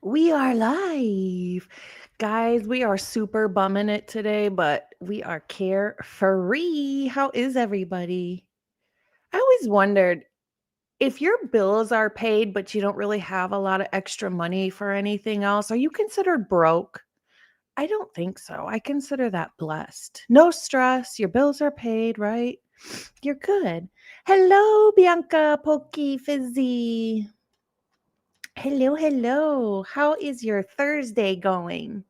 We are live. Guys, we are super bumming it today, but we are carefree. How is everybody? I always wondered if your bills are paid, but you don't really have a lot of extra money for anything else, are you considered broke? I don't think so. I consider that blessed. No stress. Your bills are paid, right? You're good. Hello, Bianca, Pokey, Fizzy. Hello, hello. How is your Thursday going?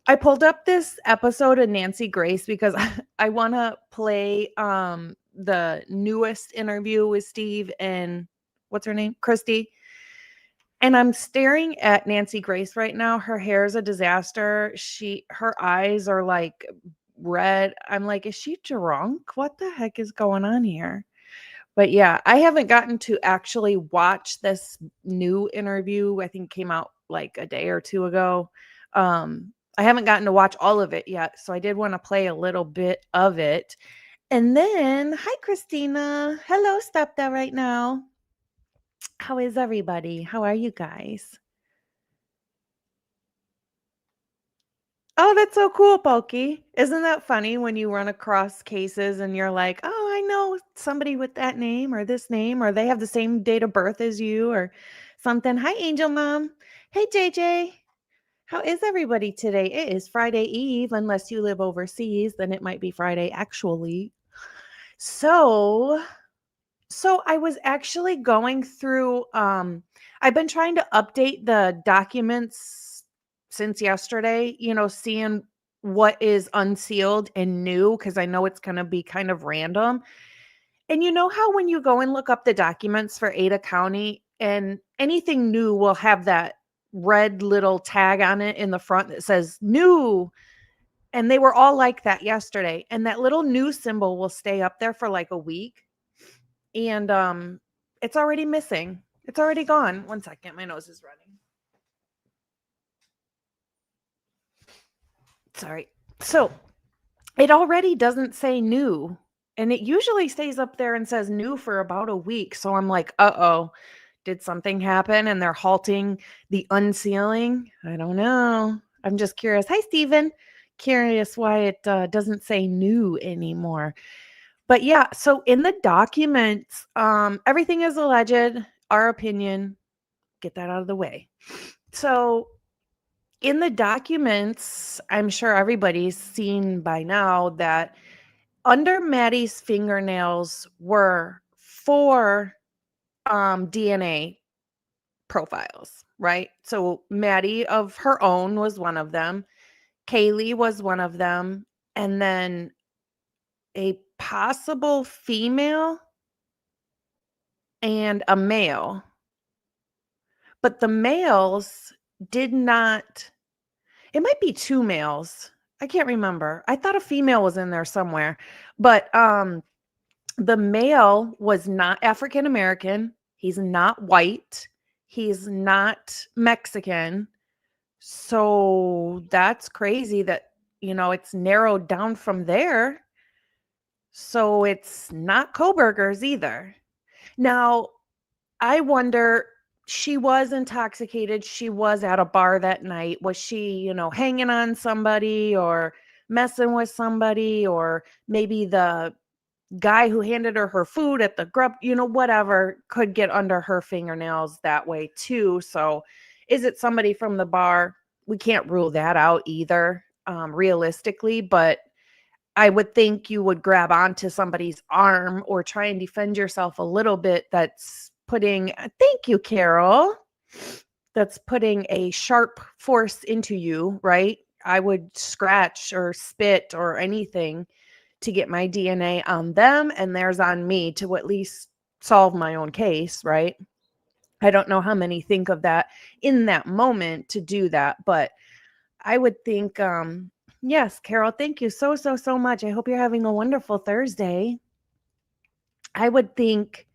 I pulled up this episode of Nancy Grace because I want to play the newest interview with Steve and what's her name? Christy. And I'm staring at Nancy Grace right now. Her hair is a disaster. Her eyes are like red. I'm like, is she drunk? What the heck is going on here? But yeah, I haven't gotten to actually watch this new interview. I think it came out like a day or two ago. I haven't gotten to watch all of it yet, so I did want to play a little bit of it. And then, hi Christina. Hello, stop that right now. How is everybody? How are you guys? Oh, that's so cool, Pokey. Isn't that funny when you run across cases and you're like, oh, I know somebody with that name or this name, or they have the same date of birth as you or something. Hi, Angel Mom. Hey, JJ. How is everybody today? It is Friday Eve, unless you live overseas, then it might be Friday actually. So, so I was actually going through I've been trying to update the documents since yesterday, seeing what is unsealed and new because I know it's going to be kind of random. And you know how when you go and look up the documents for Ada County and anything new will have that red little tag on it in the front that says new, and they were all like that yesterday, and that little new symbol will stay up there for like a week. And it's already missing. It's already gone. One second, my nose is running. Sorry. So it already doesn't say new, and it usually stays up there and says new for about a week. So I'm like, uh-oh, did something happen and they're halting the unsealing? I don't know. I'm just curious. Hi, Steven. Curious why it doesn't say new anymore. But yeah, so in the documents, everything is alleged, our opinion. Get that out of the way. So in the documents, I'm sure everybody's seen by now that under Maddie's fingernails were 4 DNA profiles, right? So Maddie of her own was one of them. Kaylee was one of them. And then a possible female and a male. But the males did not, it might be 2 males. I can't remember. I thought a female was in there somewhere. But the male was not African American. He's not white. He's not Mexican. So that's crazy that, it's narrowed down from there. So it's not Koberger's either. Now, I wonder, she was intoxicated. She was at a bar that night. Was she, hanging on somebody or messing with somebody, or maybe the guy who handed her food at the grub, whatever, could get under her fingernails that way too. So is it somebody from the bar? We can't rule that out either, realistically, but I would think you would grab onto somebody's arm or try and defend yourself a little bit. That's putting, thank you, Carol. That's putting a sharp force into you, right? I would scratch or spit or anything to get my DNA on them and theirs on me to at least solve my own case, right? I don't know how many think of that in that moment to do that, but I would think, yes, Carol, thank you so much. I hope you're having a wonderful Thursday. I would think,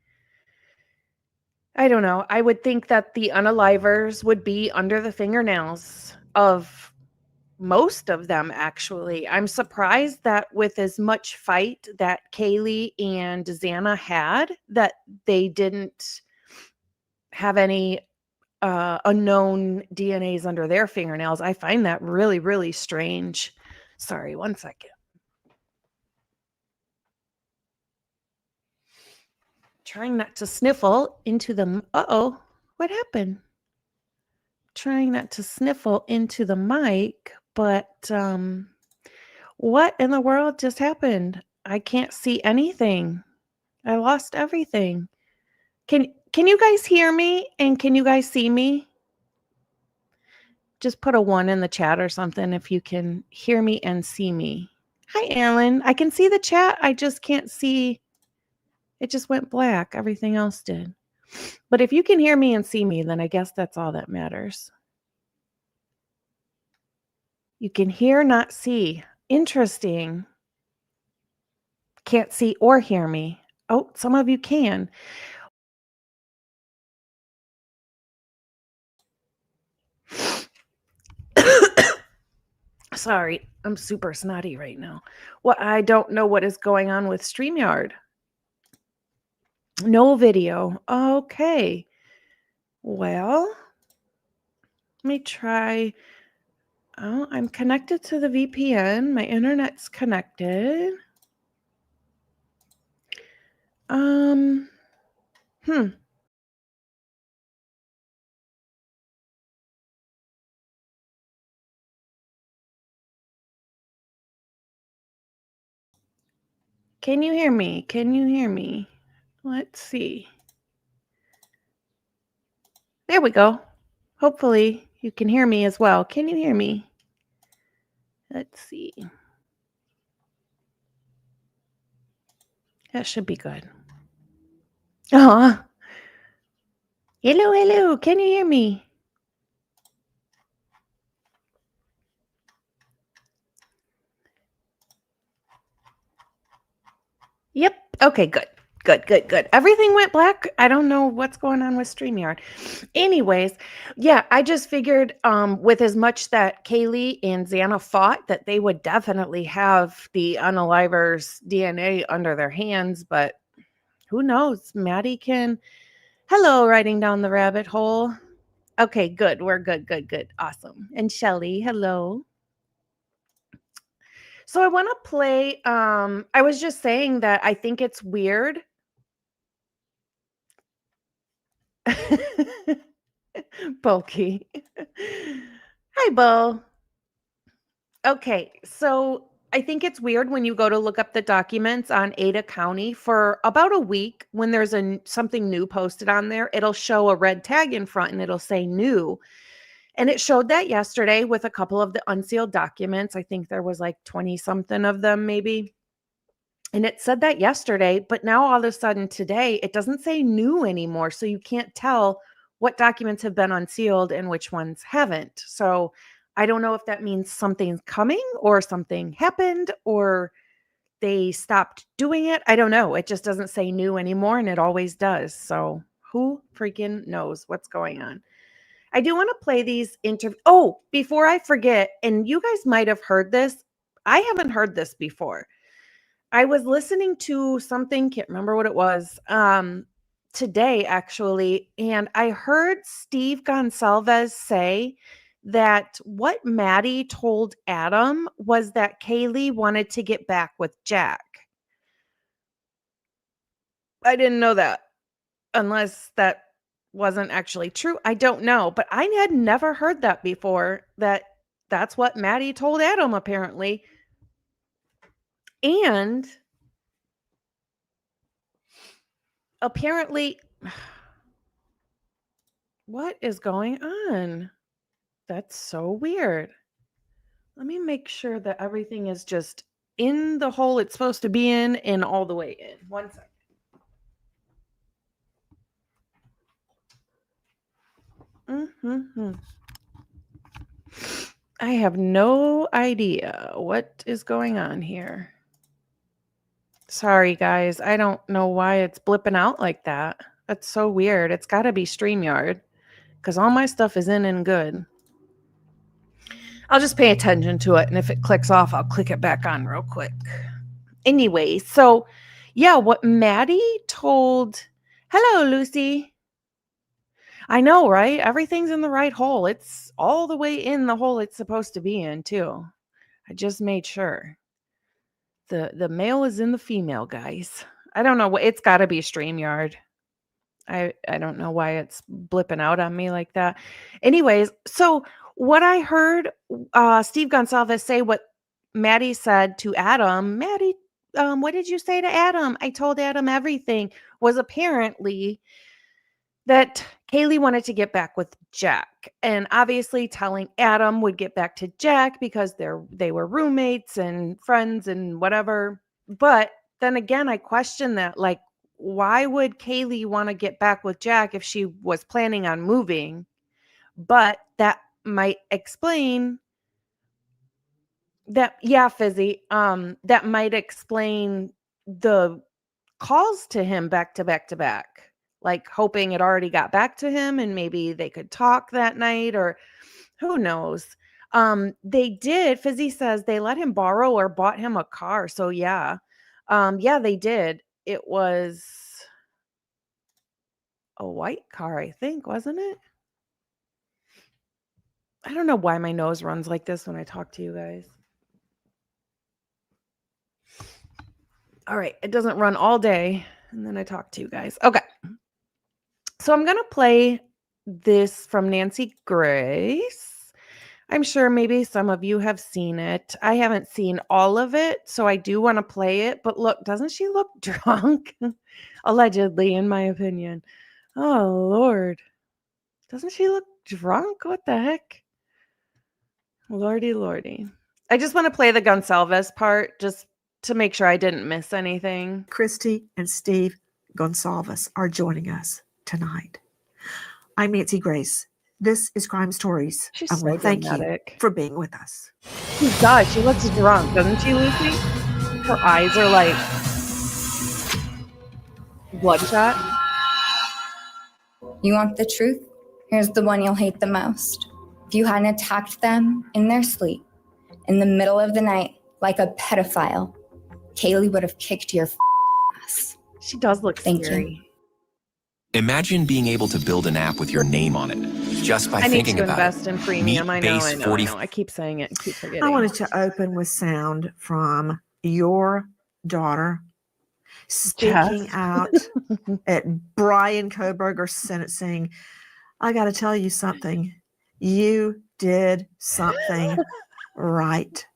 I don't know, I would think that the unalivers would be under the fingernails of most of them, actually. I'm surprised that with as much fight that Kaylee and Xana had, that they didn't have any unknown DNAs under their fingernails. I find that really, really strange. Sorry, one second. Trying not to sniffle into the, uh-oh, what happened? Trying not to sniffle into the mic, but what in the world just happened? I can't see anything. I lost everything. Can you guys hear me and can you guys see me? Just put a 1 in the chat or something if you can hear me and see me. Hi, Alan. I can see the chat. I just can't see. It just went black. Everything else did. But if you can hear me and see me, then I guess that's all that matters. You can hear, not see. Interesting. Can't see or hear me. Oh, some of you can. Sorry, I'm super snotty right now. Well, I don't know what is going on with StreamYard. No video. Okay. Well, let me try. Oh, I'm connected to the VPN. My internet's connected. Can you hear me? Can you hear me? Let's see. There we go. Hopefully you can hear me as well. Can you hear me? Let's see. That should be good. Oh. Hello, hello. Can you hear me? Yep. Okay, good. Good. Everything went black. I don't know what's going on with StreamYard. Anyways, yeah, I just figured with as much that Kaylee and Xana fought that they would definitely have the Unaliver's DNA under their hands, but who knows? Maddie can. Hello, riding down the rabbit hole. Okay, good. We're good. Awesome. And Shelly, hello. So I want to play. I was just saying that I think it's weird. Bulky. Hi, Bo. Okay, so I think it's weird when you go to look up the documents on Ada County for about a week. When there's something new posted on there, it'll show a red tag in front and it'll say new. And it showed that yesterday with a couple of the unsealed documents. I think there was like 20 something of them maybe. And it said that yesterday, but now all of a sudden today, it doesn't say new anymore. So you can't tell what documents have been unsealed and which ones haven't. So I don't know if that means something's coming or something happened or they stopped doing it. I don't know. It just doesn't say new anymore and it always does. So who freaking knows what's going on? I do want to play these interviews. Oh, before I forget, and you guys might have heard this. I haven't heard this before. I was listening to something, can't remember what it was, today actually, and I heard Steve Gonsalves say that what Maddie told Adam was that Kaylee wanted to get back with Jack. I didn't know that, unless that wasn't actually true. I don't know, but I had never heard that before, that's what Maddie told Adam apparently. And apparently, what is going on? That's so weird. Let me make sure that everything is just in the hole it's supposed to be in and all the way in. 1 second. I have no idea what is going on here. Sorry, guys. I don't know why it's blipping out like that. That's so weird. It's got to be StreamYard because all my stuff is in and good. I'll just pay attention to it. And if it clicks off, I'll click it back on real quick. Anyway, so yeah, what Maddie told. Hello, Lucy. I know, right? Everything's in the right hole. It's all the way in the hole it's supposed to be in, too. I just made sure. The male is in the female, guys. I don't know what it's got to be StreamYard. I don't know why it's blipping out on me like that. Anyways, so what I heard Steve Gonsalves say what Maddie said to Adam, Maddie, what did you say to Adam? I told Adam everything, was apparently that Kaylee wanted to get back with Jack. And obviously telling Adam would get back to Jack because they were roommates and friends and whatever. But then again, I question that. Like, why would Kaylee want to get back with Jack if she was planning on moving? But that might explain that, yeah, Fizzy. That might explain the calls to him back to back to back, like hoping it already got back to him and maybe they could talk that night, or who knows. They did. Fizzy says they let him borrow or bought him a car. So yeah. Yeah, they did. It was a white car, I think, wasn't it? I don't know why my nose runs like this when I talk to you guys. All right, it doesn't run all day and then I talk to you guys. Okay. So I'm going to play this from Nancy Grace. I'm sure maybe some of you have seen it. I haven't seen all of it, so I do want to play it. But look, doesn't she look drunk? Allegedly, in my opinion. Oh, Lord. Doesn't she look drunk? What the heck? Lordy, Lordy. I just want to play the Gonsalves part just to make sure I didn't miss anything. Christy and Steve Gonsalves are joining us tonight. I'm Nancy Grace. This is Crime Stories. She's I so want to thank dramatic. you for being with us. She does. She looks drunk, doesn't she, Lucy? Her eyes are like bloodshot. You want the truth? Here's the one you'll hate the most. If you hadn't attacked them in their sleep, in the middle of the night, like a pedophile, Kaylee would have kicked your ass. She does look Thank scary. you. Imagine being able to build an app with your name on it just by I need thinking to about invest it. in premium. I know. Base 40 I keep saying it and keep forgetting. I wanted to open with sound from your daughter speaking out at Bryan Kohberger's sentencing. I got to tell you something. You did something right.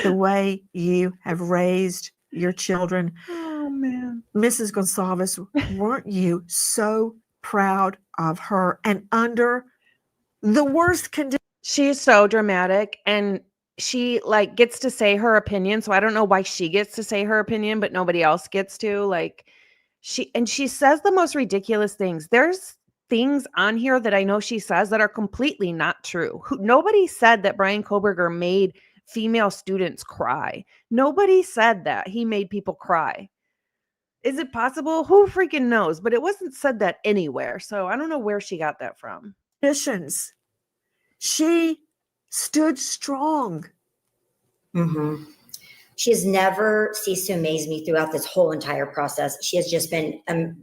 The way you have raised your children. Oh, man. Mrs. Gonsalves, weren't you so proud of her? And under the worst conditions. She's so dramatic, and she like gets to say her opinion. So I don't know why she gets to say her opinion, but nobody else gets to. Like she says the most ridiculous things. There's things on here that I know she says that are completely not true. Nobody said that Bryan Kohberger made female students cry. Nobody said that he made people cry. Is it possible? Who freaking knows? But it wasn't said that anywhere. So I don't know where she got that from. She stood strong. Mm-hmm. She has never ceased to amaze me throughout this whole entire process. She has just been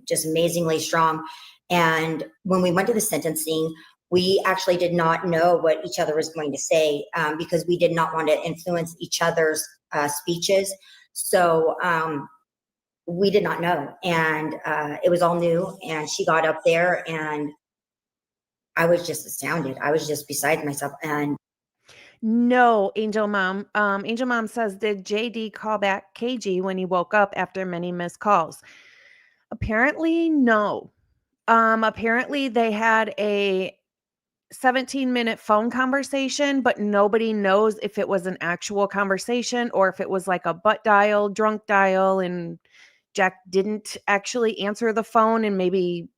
just amazingly strong. And when we went to the sentencing, we actually did not know what each other was going to say because we did not want to influence each other's speeches. So we did not know. And it was all new. And she got up there and I was just astounded. I was just beside myself. And no, Angel Mom. Angel Mom says, did JD call back KG when he woke up after many missed calls? Apparently, no. Apparently they had a 17-minute phone conversation, but nobody knows if it was an actual conversation or if it was like a butt dial, drunk dial, and Jack didn't actually answer the phone and maybe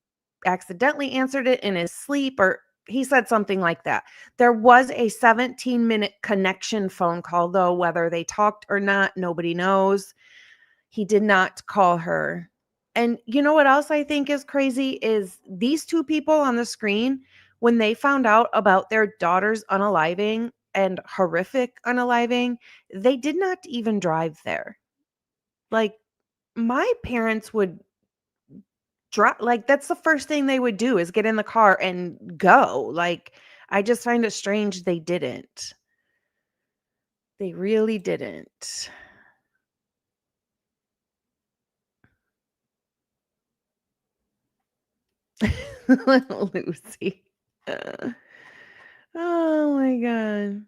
accidentally answered it in his sleep, or he said something like that. There was a 17-minute connection phone call, though. Whether they talked or not, nobody knows. He did not call her. And you know what else I think is crazy is these two people on the screen, when they found out about their daughter's unaliving and horrific unaliving, they did not even drive there. Like, my parents would like that's the first thing they would do is get in the car and go. Like, I just find it strange they didn't. They really didn't. Little Lucy. Oh my God.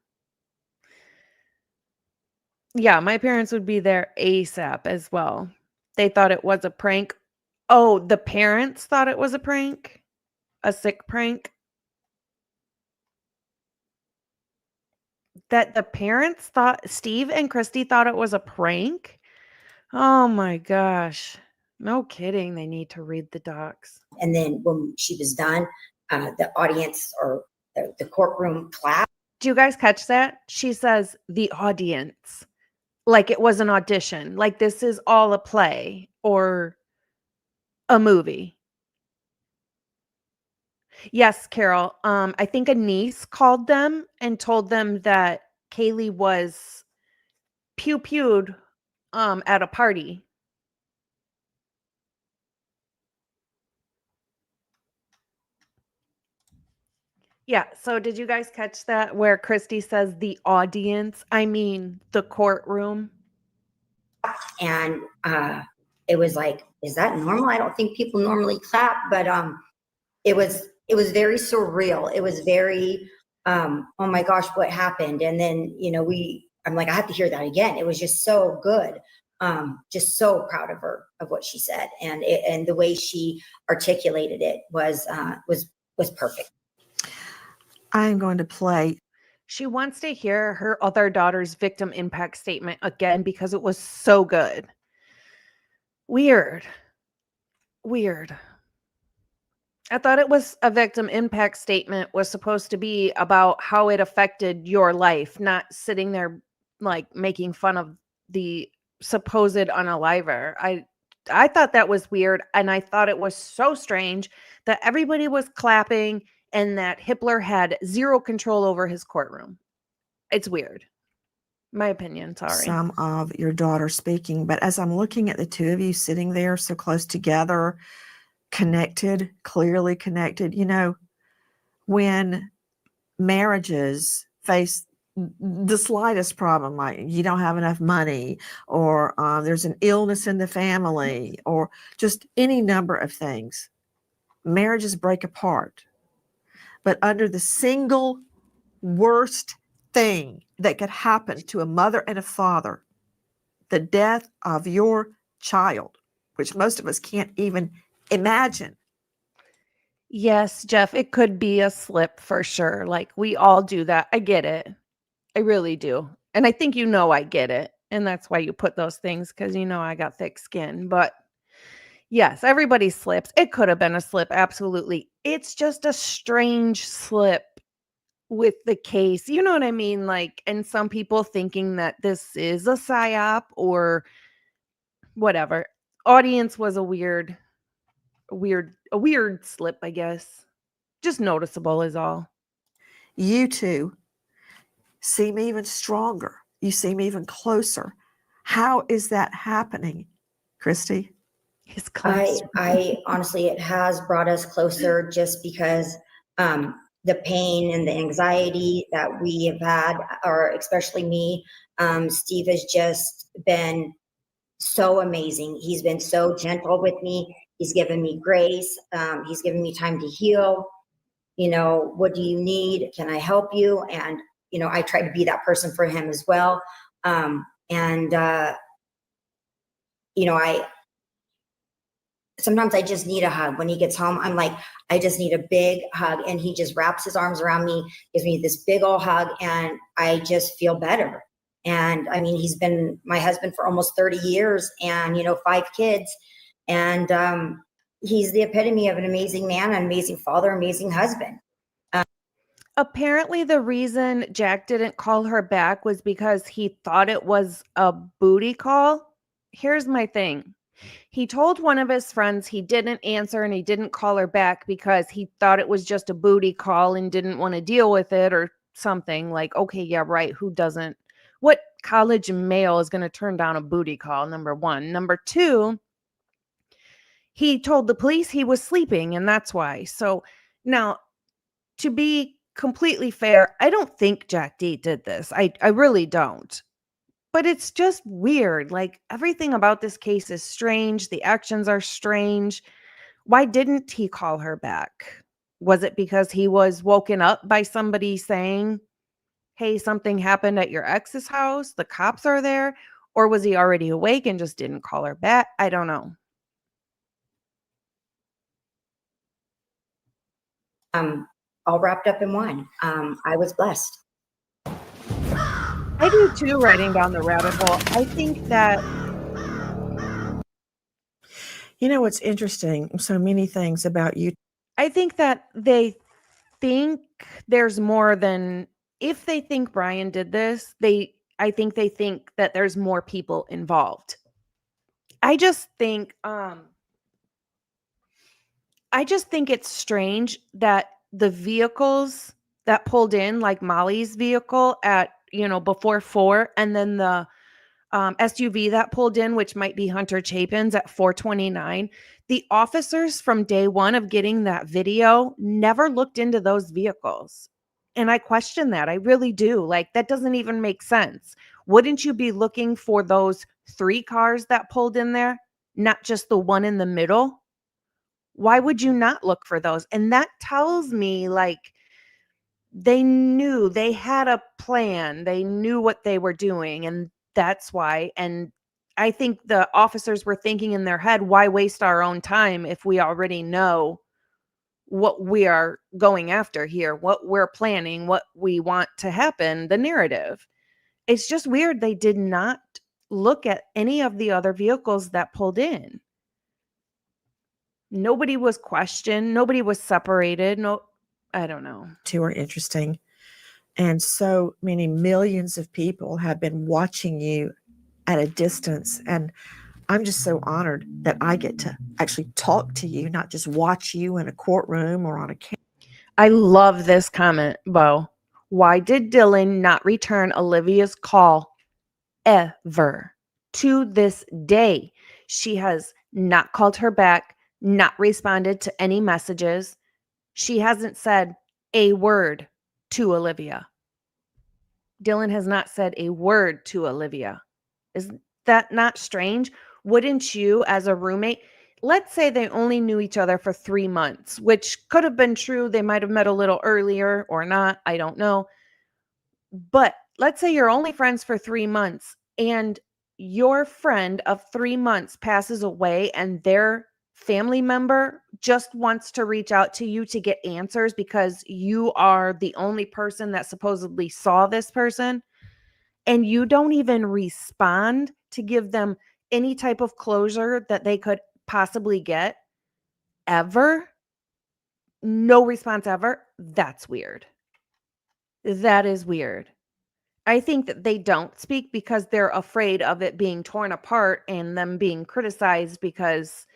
Yeah, my parents would be there ASAP as well. They thought it was a prank. Oh, the parents thought it was a prank? A sick prank? That the parents thought, Steve and Christy thought it was a prank? Oh my gosh. No kidding. They need to read the docs. And then when she was done, the audience or the courtroom clapped. Do you guys catch that? She says the audience, like it was an audition, like this is all a play or a movie. Yes, Carol. I think a niece called them and told them that Kaylee was pew-pewed at a party. Yeah, so did you guys catch that where Christy says the audience? I mean, the courtroom. And it was like, is that normal? I don't think people normally clap, but it was very surreal. It was very, oh my gosh, what happened? And then, I'm like, I have to hear that again. It was just so good. Just so proud of her, of what she said. And the way she articulated it was perfect. I'm going to play. She wants to hear her other daughter's victim impact statement again because it was so good. Weird. I thought it was a victim impact statement was supposed to be about how it affected your life, not sitting there like making fun of the supposed unaliver. I thought that was weird, and I thought it was so strange that everybody was clapping and that Hitler had zero control over his courtroom. It's weird. My opinion, sorry. Some of your daughter speaking, but as I'm looking at the two of you sitting there so close together, connected, clearly connected, when marriages face the slightest problem, like you don't have enough money, or there's an illness in the family, or just any number of things, marriages break apart. But under the single worst thing that could happen to a mother and a father, the death of your child, which most of us can't even imagine. Yes, Jeff, it could be a slip for sure. Like we all do that. I get it. I really do. And I think I get it. And that's why you put those things, because I got thick skin. But yes, everybody slips. It could have been a slip. Absolutely. It's just a strange slip with the case. You know what I mean? Like, and some people thinking that this is a psyop or whatever. Audience was a weird slip, I guess. Just noticeable is all. You two seem even stronger. You seem even closer. How is that happening, Christy? His close. I honestly, it has brought us closer just because the pain and the anxiety that we have had, or especially me, Steve has just been so amazing. He's been so gentle with me. He's given me grace. He's given me time to heal. What do you need? Can I help you? And, I try to be that person for him as well. Sometimes I just need a hug. When he gets home, I'm like, I just need a big hug. And he just wraps his arms around me, gives me this big old hug, and I just feel better. And I mean, he's been my husband for almost 30 years and, 5 kids. And he's the epitome of an amazing man, an amazing father, amazing husband. Apparently the reason Jack didn't call her back was because he thought it was a booty call. Here's my thing. He told one of his friends he didn't answer and he didn't call her back because he thought it was just a booty call and didn't want to deal with it or something. Like, okay, yeah, right. Who doesn't? What college male is going to turn down a booty call? Number one. Number two, he told the police he was sleeping, and that's why. So now, to be completely fair, I don't think Jack D did this. I really don't. But it's just weird. Like, everything about this case is strange. The actions are strange. Why didn't he call her back? Was it because he was woken up by somebody saying, hey, something happened at your ex's house, the cops are there? Or was he already awake and just didn't call her back? I don't know. All wrapped up in one. I was blessed. I do too, writing down the rabbit hole. I think that, You know what's interesting? So many things about you. I think that they think there's more than, if they think Bryan did this, I think they think that there's more people involved. I just think it's strange that the vehicles that pulled in, like Molly's vehicle at, before 4, and then the SUV that pulled in, which might be Hunter Chapin's at 4:29. The officers from day one of getting that video never looked into those vehicles. And I question that. I really do. Like, that doesn't even make sense. Wouldn't you be looking for those 3 cars that pulled in there, not just the one in the middle? Why would you not look for those? And that tells me, like, they knew, they had a plan. They knew what they were doing. And that's why. And I think the officers were thinking in their head, why waste our own time if we already know what we are going after here, what we're planning, what we want to happen, the narrative. It's just weird. They did not look at any of the other vehicles that pulled in. Nobody was questioned. Nobody was separated. No, I don't know. Two are interesting. And so many millions of people have been watching you at a distance. And I'm just so honored that I get to actually talk to you, not just watch you in a courtroom or on a camera. I love this comment, Bo. Why did Dylan not return Olivia's call ever? To this day, she has not called her back, not responded to any messages. She hasn't said a word to Olivia. Dylan has not said a word to Olivia. Is that not strange? Wouldn't you, as a roommate, let's say they only knew each other for 3 months, which could have been true. They might have met a little earlier or not. I don't know. But let's say you're only friends for 3 months and your friend of 3 months passes away and their family member just wants to reach out to you to get answers because you are the only person that supposedly saw this person, and you don't even respond to give them any type of closure that they could possibly get ever. No response ever. That's weird. That is weird. I think that they don't speak because they're afraid of it being torn apart and them being criticized because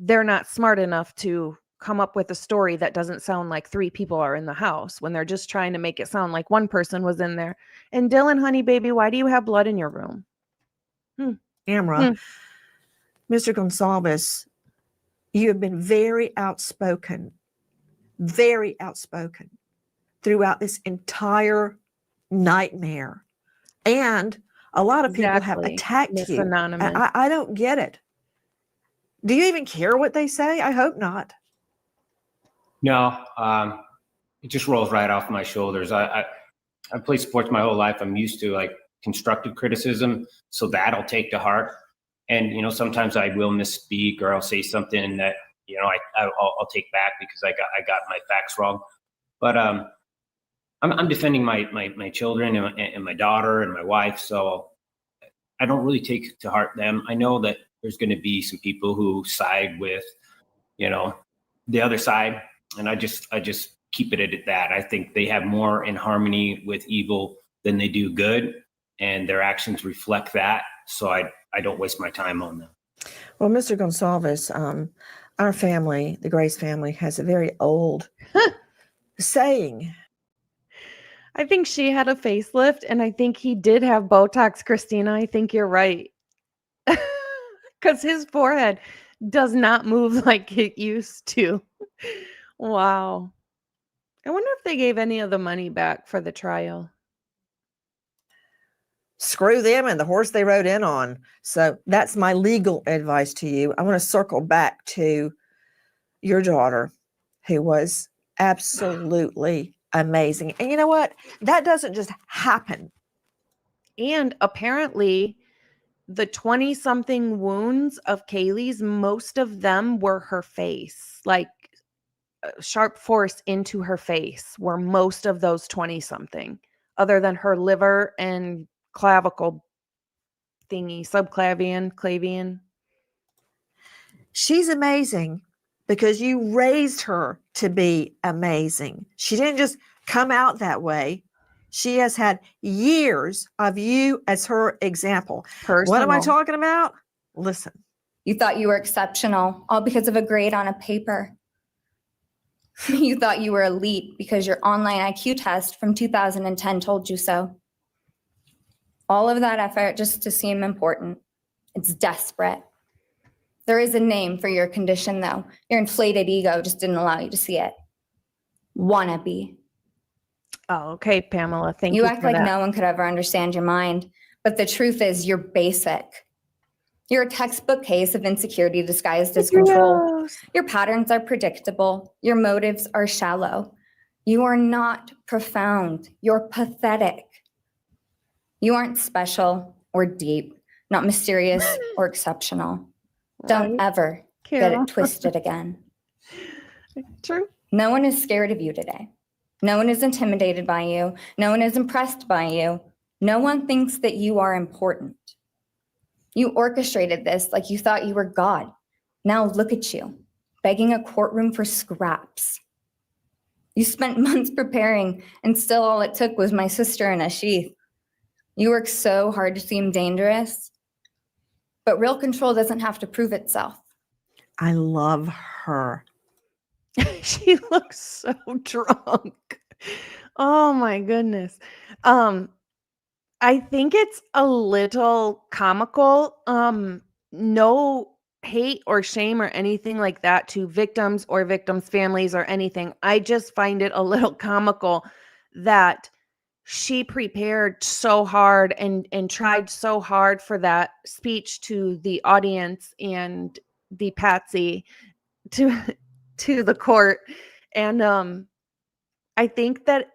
they're not smart enough to come up with a story that doesn't sound like 3 people are in the house when they're just trying to make it sound like one person was in there. And Dylan, honey, baby, why do you have blood in your room? Camera. Mr. Gonsalves, you have been very outspoken throughout this entire nightmare. And a lot of people have Exactly. attacked Miss you. Anonymous. I don't get it. Do you even care what they say? I hope not. No, it just rolls right off my shoulders. I played sports my whole life. I'm used to like constructive criticism, so that I'll take to heart. And sometimes I will misspeak or I'll say something that I'll take back because I got my facts wrong. But I'm defending my children and my daughter and my wife, so I don't really take to heart them. I know that there's going to be some people who side with the other side, and I just keep it at that. I think they have more in harmony with evil than they do good, and their actions reflect that. So I don't waste my time on them. Well, Mr. Gonsalves, our family, the Grace family, has a very old saying. I think she had a facelift, and I think he did have Botox, Christina. I think you're right. Because his forehead does not move like it used to. Wow. I wonder if they gave any of the money back for the trial. Screw them and the horse they rode in on. So that's my legal advice to you. I want to circle back to your daughter, who was absolutely amazing. And you know what? That doesn't just happen. And apparently, the 20-something wounds of Kaylee's, most of them were her face. Like sharp force into her face were most of those 20-something, other than her liver and clavicle thingy, clavian. She's amazing because you raised her to be amazing. She didn't just come out that way. She has had years of you as her example. What am I Personal. talking about? Listen. You thought you were exceptional, all because of a grade on a paper. You thought you were elite because your online IQ test from 2010 told you so. All of that effort just to seem important. It's desperate. There is a name for your condition, though. Your inflated ego just didn't allow you to see it. Wannabe. Oh, okay, Pamela. Thank you. You act for like that. no one could ever understand your mind, but the truth is you're basic. You're a textbook case of insecurity disguised as control. Yes. Your patterns are predictable. Your motives are shallow. You are not profound. You're pathetic. You aren't special or deep, not mysterious or exceptional. Don't Right, ever get Carol. it twisted again. True. No one is scared of you today. No one is intimidated by you. No one is impressed by you. No one thinks that you are important. You orchestrated this like you thought you were God. Now look at you, begging a courtroom for scraps. You spent months preparing, and still all it took was my sister in a sheath. You work so hard to seem dangerous, but real control doesn't have to prove itself. I love her. She looks so drunk. Oh my goodness. I think it's a little comical. No hate or shame or anything like that to victims or victims' families or anything. I just find it a little comical that she prepared so hard and tried so hard for that speech to the audience and the patsy to to the court. And I think that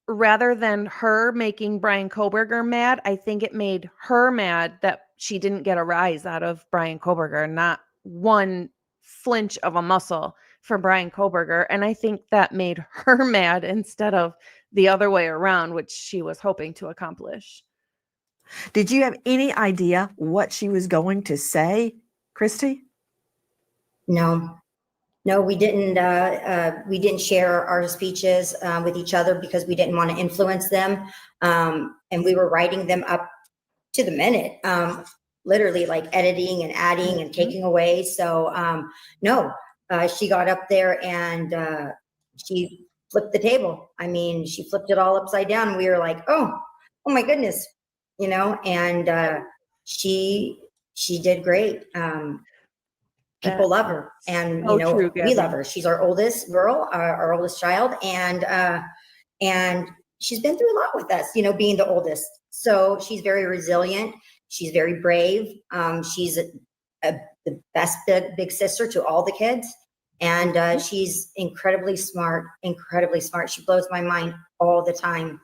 rather than her making Bryan Kohberger mad, I think it made her mad that she didn't get a rise out of Bryan Kohberger, not one flinch of a muscle for Bryan Kohberger. And I think that made her mad instead of the other way around, which she was hoping to accomplish. Did you have any idea what she was going to say, Christy? No, we didn't. We didn't share our speeches with each other because we didn't want to influence them, and we were writing them up to the minute, literally like editing and adding and taking away. So no, she got up there and she flipped the table. I mean, she flipped it all upside down. We were like, oh my goodness, and she did great. People love her, and so true, we Gabby. love her. She's our oldest girl, our oldest child, and she's been through a lot with us, being the oldest. So she's very resilient. She's very brave. She's the best big sister to all the kids, and she's incredibly smart. She blows my mind all the time.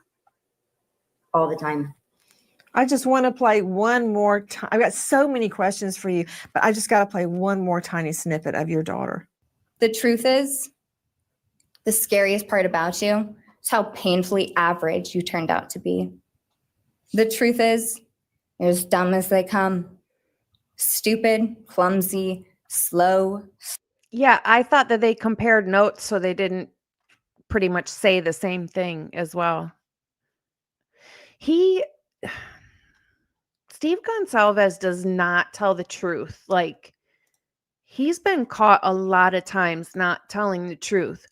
I just want to play one more time. I've got so many questions for you, but I just got to play one more tiny snippet of your daughter. The truth is, the scariest part about you is how painfully average you turned out to be. The truth is, you're as dumb as they come. Stupid, clumsy, slow. Yeah, I thought that they compared notes so they didn't pretty much say the same thing as well. Steve Gonsalves does not tell the truth. Like, he's been caught a lot of times not telling the truth.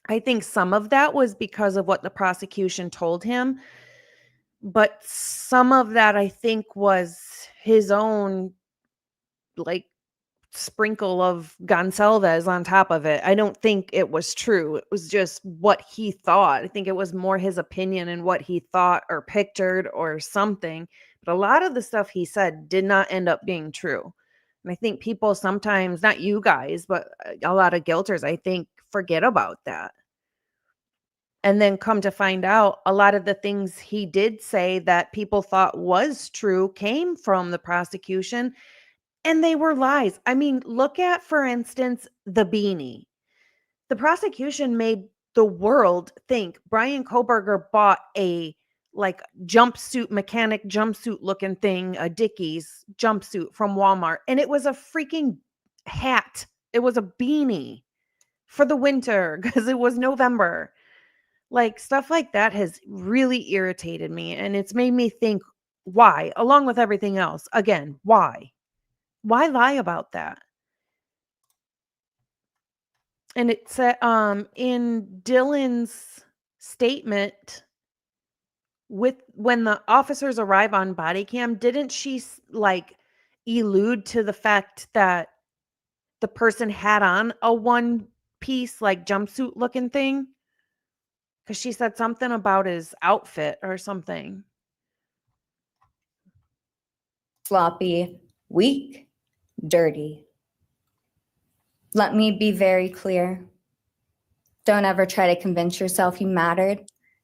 I think some of that was because of what the prosecution told him, but some of that I think was his own, like, sprinkle of Gonsalves on top of it. I don't think it was true. It was just what he thought. I think it was more his opinion and what he thought or pictured or something. But a lot of the stuff he said did not end up being true. And I think people sometimes, not you guys, but a lot of guilters, I think, forget about that. And then come to find out, a lot of the things he did say that people thought was true came from the prosecution, and they were lies. I mean, look at, for instance, the beanie. The prosecution made the world think Bryan Kohberger bought a jumpsuit, mechanic jumpsuit looking thing, a Dickies jumpsuit from Walmart. And it was a freaking hat. It was a beanie for the winter because it was November. Like, stuff like that has really irritated me. And it's made me think, why? Along with everything else. Again, why? Why lie about that? And it said in Dylan's statement, when the officers arrive on body cam, didn't she allude to the fact that the person had on a one piece jumpsuit looking thing? Because she said something about his outfit or something. Sloppy, weak, dirty. Let me be very clear. Don't ever try to convince yourself you mattered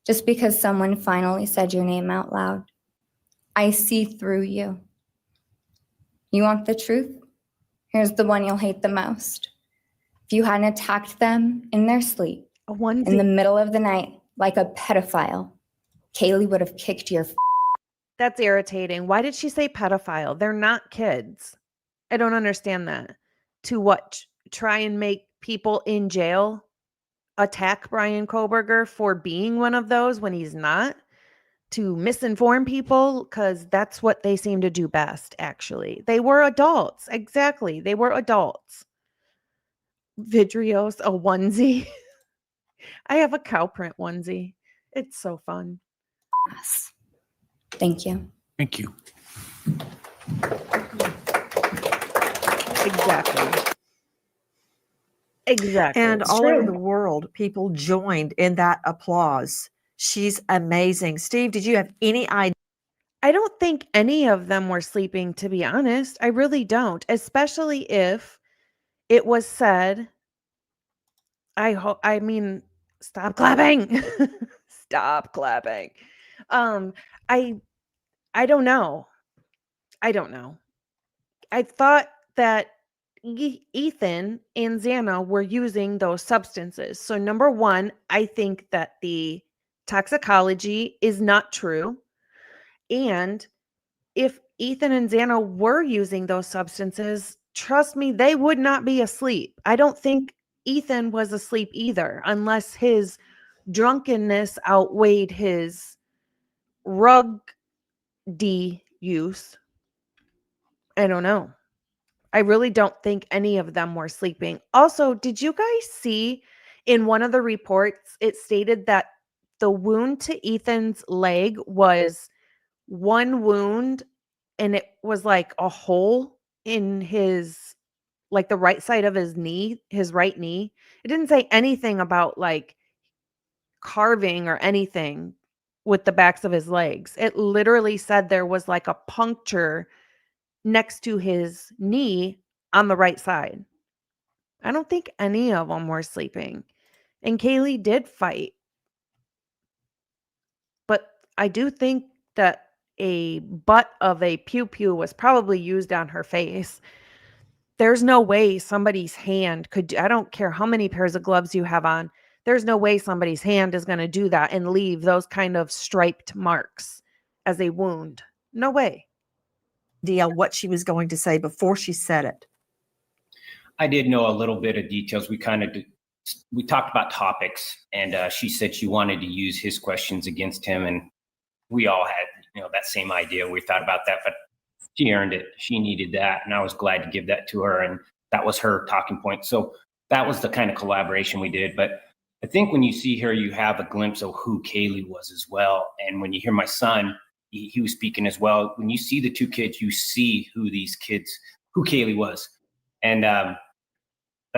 just because someone finally said your name out loud. I see through you. You want the truth? Here's the one you'll hate the most. If you hadn't attacked them in their sleep, A onesie. in the middle of the night, like a pedophile, Kaylee would have kicked your That's irritating. Why did she say pedophile? They're not kids. I don't understand that. To what? Try and make people in jail attack Bryan Kohberger for being one of those when he's not? To misinform people? Because that's what they seem to do best, actually. They were adults. Exactly. They were adults. Vidrios, a onesie. I have a cow print onesie. It's so fun. ass. Thank you. Thank you. Exactly. And all over the world, people joined in that applause. She's amazing. Steve, did you have any idea? I don't think any of them were sleeping, to be honest. I really don't, especially if it was said. I mean, stop clapping. Stop clapping. I don't know. I don't know. I thought that Ethan and Xana were using those substances. So number one, I think that the toxicology is not true. And if Ethan and Xana were using those substances, trust me, they would not be asleep. I don't think Ethan was asleep either, unless his drunkenness outweighed his rug D use. I don't know. I really don't think any of them were sleeping. Also, did you guys see in one of the reports, it stated that the wound to Ethan's leg was one wound and it was like a hole in his, the right side of his knee, his right knee. It didn't say anything about carving or anything with the backs of his legs. It literally said there was a puncture next to his knee on the right side. I don't think any of them were sleeping. And Kaylee did fight. But I do think that a butt of a pew-pew was probably used on her face. There's no way somebody's hand could, I don't care how many pairs of gloves you have on, there's no way somebody's hand is going to do that and leave those kind of striped marks as a wound. No way. What she was going to say before she said it? I did know a little bit of details. We talked about topics, and she said she wanted to use his questions against him, and we all had that same idea. We thought about that, but she earned it. She needed that, and I was glad to give that to her, and that was her talking point. So that was the kind of collaboration we did. But I think when you see her, you have a glimpse of who Kaylee was as well. And when you hear my son, he was speaking as well. When you see the two kids, you see who Kaylee was. And that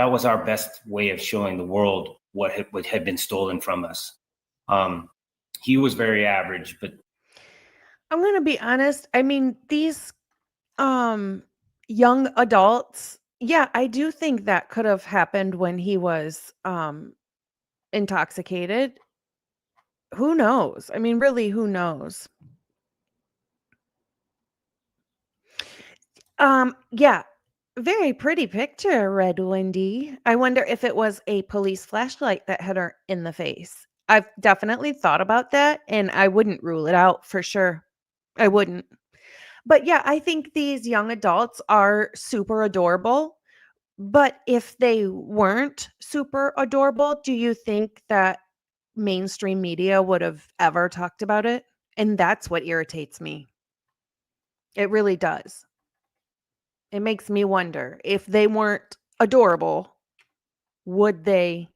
was our best way of showing the world what had been stolen from us. He was very average, but I'm going to be honest. I mean, these young adults, yeah, I do think that could have happened when he was intoxicated. Who knows? I mean, really, who knows? Yeah, very pretty picture, Red Wendy. I wonder if it was a police flashlight that hit her in the face. I've definitely thought about that, and I wouldn't rule it out for sure. I wouldn't. But yeah, I think these young adults are super adorable. But if they weren't super adorable, do you think that mainstream media would have ever talked about it? And that's what irritates me. It really does. It makes me wonder if they weren't adorable, would they?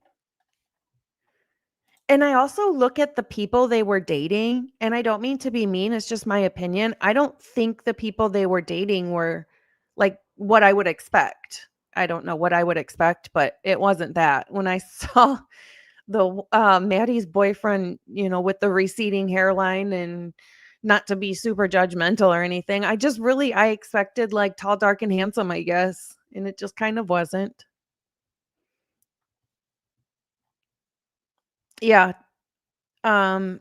And I also look at the people they were dating, and I don't mean to be mean, it's just my opinion. I don't think the people they were dating were like what I would expect. I don't know what I would expect, but it wasn't that. When I saw the Maddie's boyfriend, with the receding hairline, and not to be super judgmental or anything, I expected like tall, dark, and handsome, I guess. And it just kind of wasn't. Yeah. Um,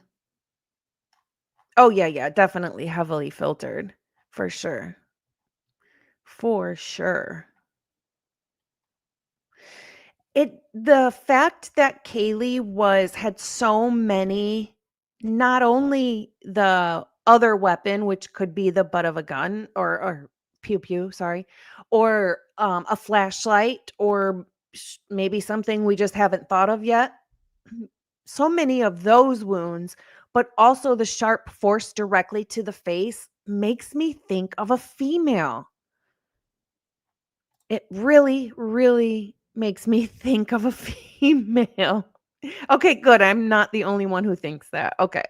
oh yeah, definitely heavily filtered. For sure. For sure. The fact that Kaylee had so many, not only the other weapon, which could be the butt of a gun or pew pew, sorry, or a flashlight, or maybe something we just haven't thought of yet. So many of those wounds, but also the sharp force directly to the face makes me think of a female. It really, really makes me think of a female. Okay, good. I'm not the only one who thinks that. Okay.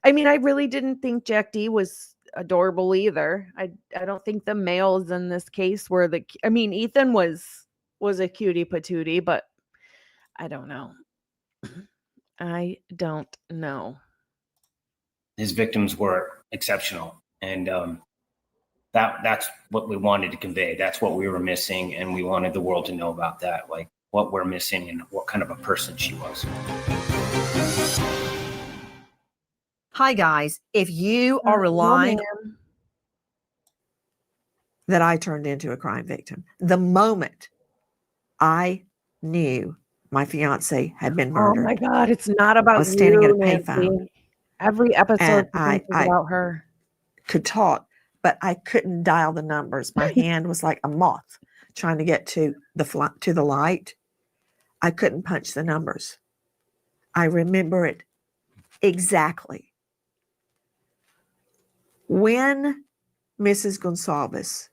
I mean, I really didn't think Jack D was adorable either. I don't think the males in this case were I mean, Ethan was a cutie patootie, but I don't know. I don't know. his victims were exceptional. And that's what we wanted to convey. That's what we were missing. And we wanted the world to know about that, like what we're missing and what kind of a person she was. Hi, guys. If you are relying that I turned into a crime victim, the moment I knew my fiance had been murdered. Oh my God, it's not about I was standing at a Nancy. payphone. Every episode I is about her. Could talk, but I couldn't dial the numbers. My hand was like a moth trying to get to the light. I couldn't punch the numbers. I remember it exactly. When Mrs. Gonsalves,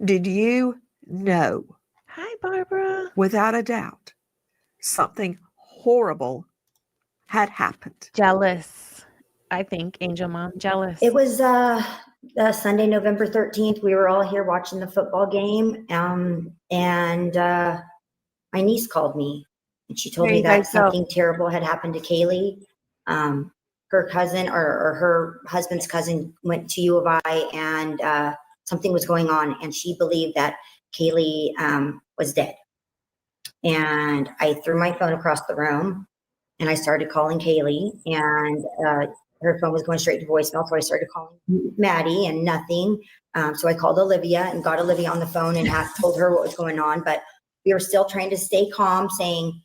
did you know? Hi, Barbara. Without a doubt, something horrible had happened. Jealous. I think, Angel Mom, jealous. It was Sunday, November 13th. We were all here watching the football game. And my niece called me and she told me that something terrible had happened to Kaylee. Her cousin or her husband's cousin went to U of I and something was going on. And she believed that Kaylee was dead. And I threw my phone across the room and I started calling Kaylee, and her phone was going straight to voicemail. So I started calling Maddie and nothing. So I called Olivia and got Olivia on the phone and told her what was going on. But we were still trying to stay calm, saying,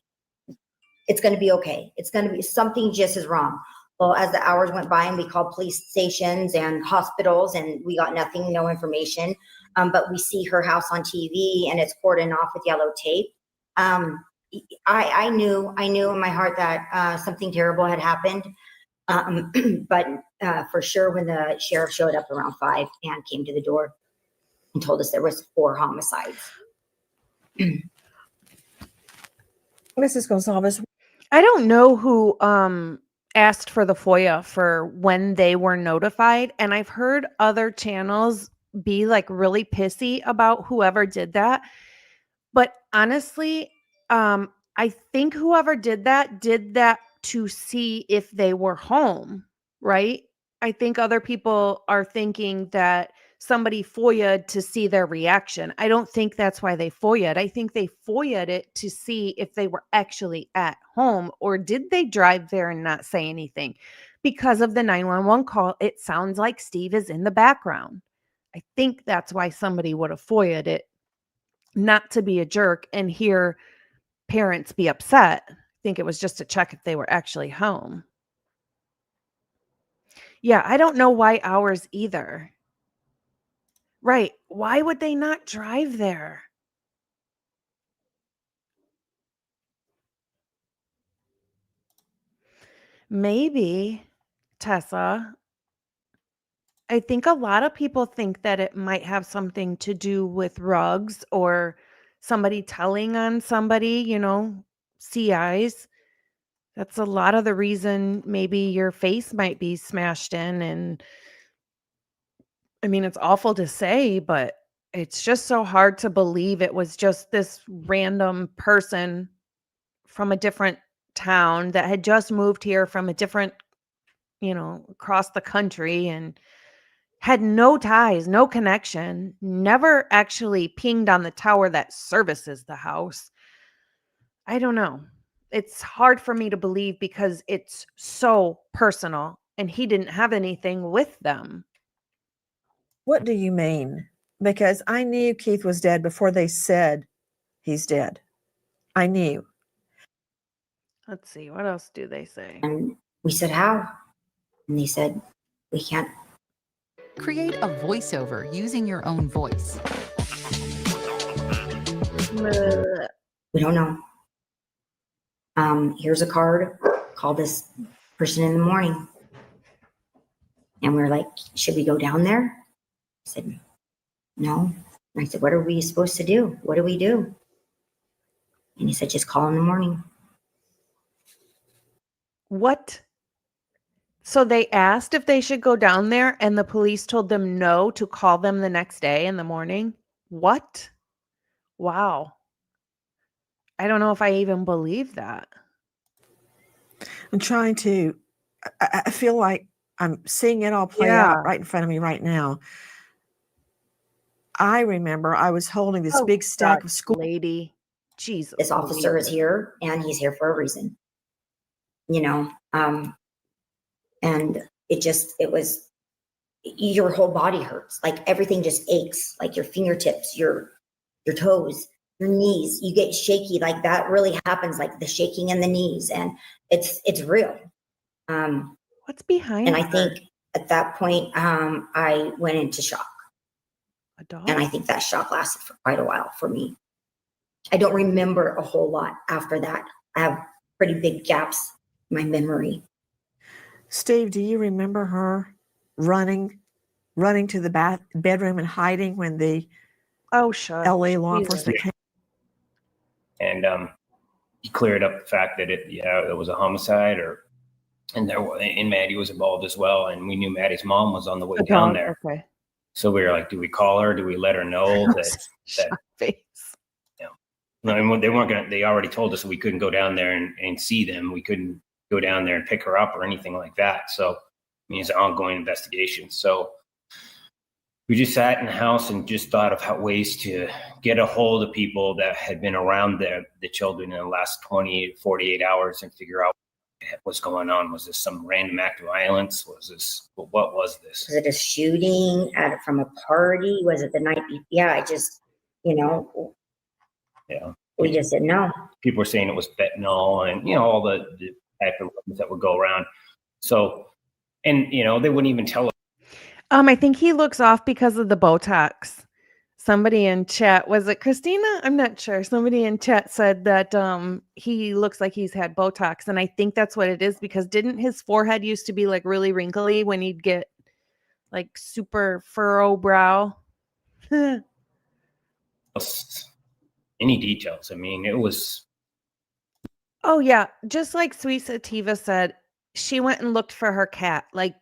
it's going to be okay. It's going to be, something just is wrong. Well, as the hours went by and we called police stations and hospitals and we got nothing, no information. But we see her house on TV and it's cordoned off with yellow tape. I knew in my heart that something terrible had happened. But for sure, when the sheriff showed up around 5 and came to the door and told us there was 4 homicides. Mrs. Gonsalves, I don't know who asked for the FOIA for when they were notified, and I've heard other channels be like really pissy about whoever did that. But honestly, I think whoever did that to see if they were home, right? I think other people are thinking that somebody FOIA'd to see their reaction. I don't think that's why they FOIA'd. I think they FOIA'd it to see if they were actually at home, or did they drive there and not say anything? Because of the 911 call, it sounds like Steve is in the background. I think that's why somebody would have FOIA'd it, not to be a jerk and hear parents be upset. I think it was just to check if they were actually home. Yeah, I don't know why ours either. Right. Why would they not drive there? Maybe, Tessa. I think a lot of people think that it might have something to do with rugs or somebody telling on somebody, CIs. That's a lot of the reason maybe your face might be smashed in. And I mean, it's awful to say, but it's just so hard to believe it was just this random person from a different town that had just moved here from a different, across the country, and had no ties, no connection, never actually pinged on the tower that services the house. I don't know. It's hard for me to believe because it's so personal and he didn't have anything with them. What do you mean? Because I knew Keith was dead before they said he's dead. I knew. Let's see. What else do they say? And we said, how? And they said, we can't. Create a voiceover using your own voice. We don't know. Here's a card. Call this person in the morning. And we were like, should we go down there? I said, no. And I said, what are we supposed to do? What do we do? And he said, just call in the morning. What? So they asked if they should go down there and the police told them no, to call them the next day in the morning? What? Wow. I don't know if I even believe that. I'm trying to, I feel like I'm seeing it all play out right in front of me right now. I remember I was holding this big stack of school. Lady. Jesus. This officer is here and he's here for a reason. And it was, your whole body hurts. Like everything just aches, like your fingertips, your toes, your knees, you get shaky. Like that really happens, like the shaking in the knees, and it's real. What's behind And I her? think at that point, I went into shock. A dog? And I think that shock lasted for quite a while for me. I don't remember a whole lot after that. I have pretty big gaps in my memory. Steve, do you remember her running to the bedroom and hiding when the LA law enforcement came? And he cleared up the fact that it was a homicide, and Maddie was involved as well. And we knew Maddie's mom was on the way down there. Okay. So we were like, do we call her? Do we let her know that face? They already told us we couldn't go down there and see them. We couldn't go down there and pick her up or anything like that. So it means an ongoing investigation. So we just sat in the house and just thought of ways to get a hold of people that had been around the children in the last 48 hours and figure out what's going on. Was this some random act of violence? What was this? Was it a shooting from a party? Was it the night? Yeah, I just, Yeah. We just didn't know. People were saying it was fentanyl and, all the type of rumors that would go around. So, and, they wouldn't even tell us. I think he looks off because of the Botox. Somebody in chat, was it Christina? I'm not sure. Somebody in chat said that he looks like he's had Botox. And I think that's what it is, because didn't his forehead used to be like really wrinkly when he'd get like super furrow brow? Any details. I mean, it was. Oh, yeah. Just like Sweet Sativa said, she went and looked for her cat. Like,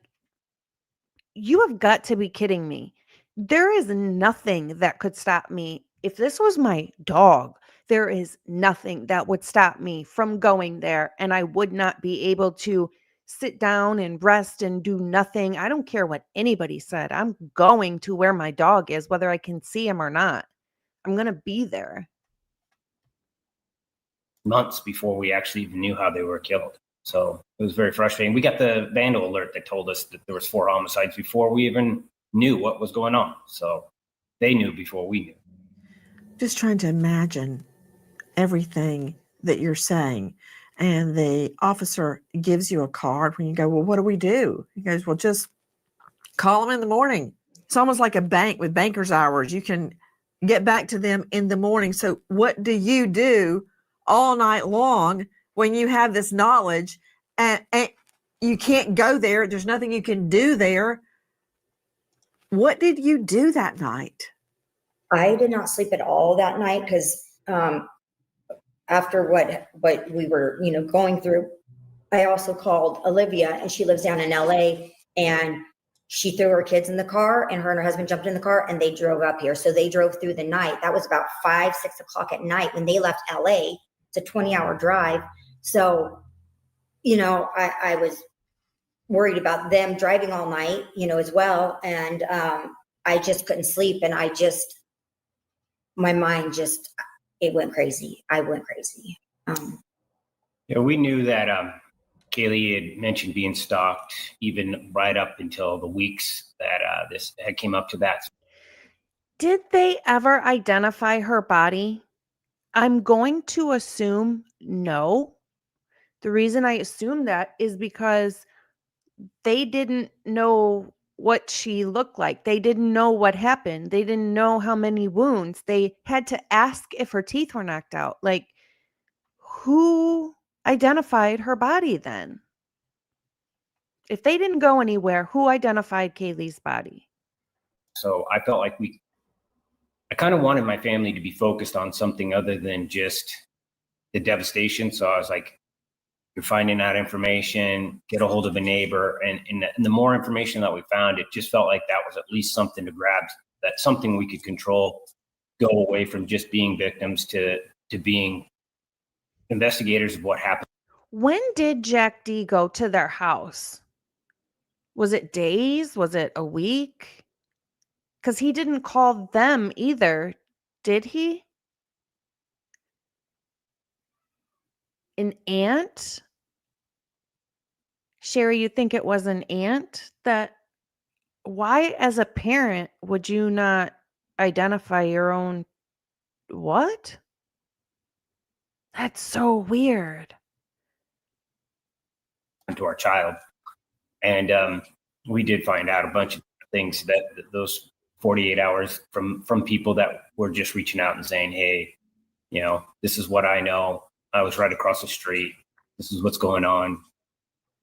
you have got to be kidding me. There is nothing that could stop me. If this was my dog, there is nothing that would stop me from going there, and I would not be able to sit down and rest and do nothing. I don't care what anybody said. I'm going to where my dog is, whether I can see him or not. I'm going to be there. Months before we actually even knew how they were killed. So it was very frustrating. We got the vandal alert that told us that there was 4 homicides before we even knew what was going on. So they knew before we knew. Just trying to imagine everything that you're saying. And the officer gives you a card when you go, well, what do we do? He goes, well, just call them in the morning. It's almost like a bank with banker's hours. You can get back to them in the morning. So what do you do all night long when you have this knowledge and you can't go there? There's nothing you can do there. What did you do that night? I did not sleep at all that night because after what we were, going through, I also called Olivia, and she lives down in LA, and she threw her kids in the car, and her husband jumped in the car, and they drove up here. So they drove through the night. That was about 5, 6 o'clock at night when they left LA. It's a 20-hour drive. So, I was worried about them driving all night, as well. And I just couldn't sleep. And my mind it went crazy. I went crazy. We knew that Kaylee had mentioned being stalked even right up until the weeks that this had came up to that. Did they ever identify her body? I'm going to assume no. The reason I assume that is because they didn't know what she looked like. They didn't know what happened. They didn't know how many wounds. They had to ask if her teeth were knocked out. Like, who identified her body then? If they didn't go anywhere, who identified Kaylee's body? So I felt like I kind of wanted my family to be focused on something other than just the devastation. So I was like, you're finding out information, get a hold of a neighbor. And the more information that we found, it just felt like that was at least something to grab, that something we could control, go away from just being victims to being investigators of what happened. When did Jack D go to their house? Was it days? Was it a week? Because he didn't call them either, did he? An aunt? Sherry, you think it was an aunt? Why, as a parent, would you not identify your own what? That's so weird. To our child. And we did find out a bunch of things that those 48 hours from people that were just reaching out and saying, hey, this is what I know. I was right across the street. This is what's going on.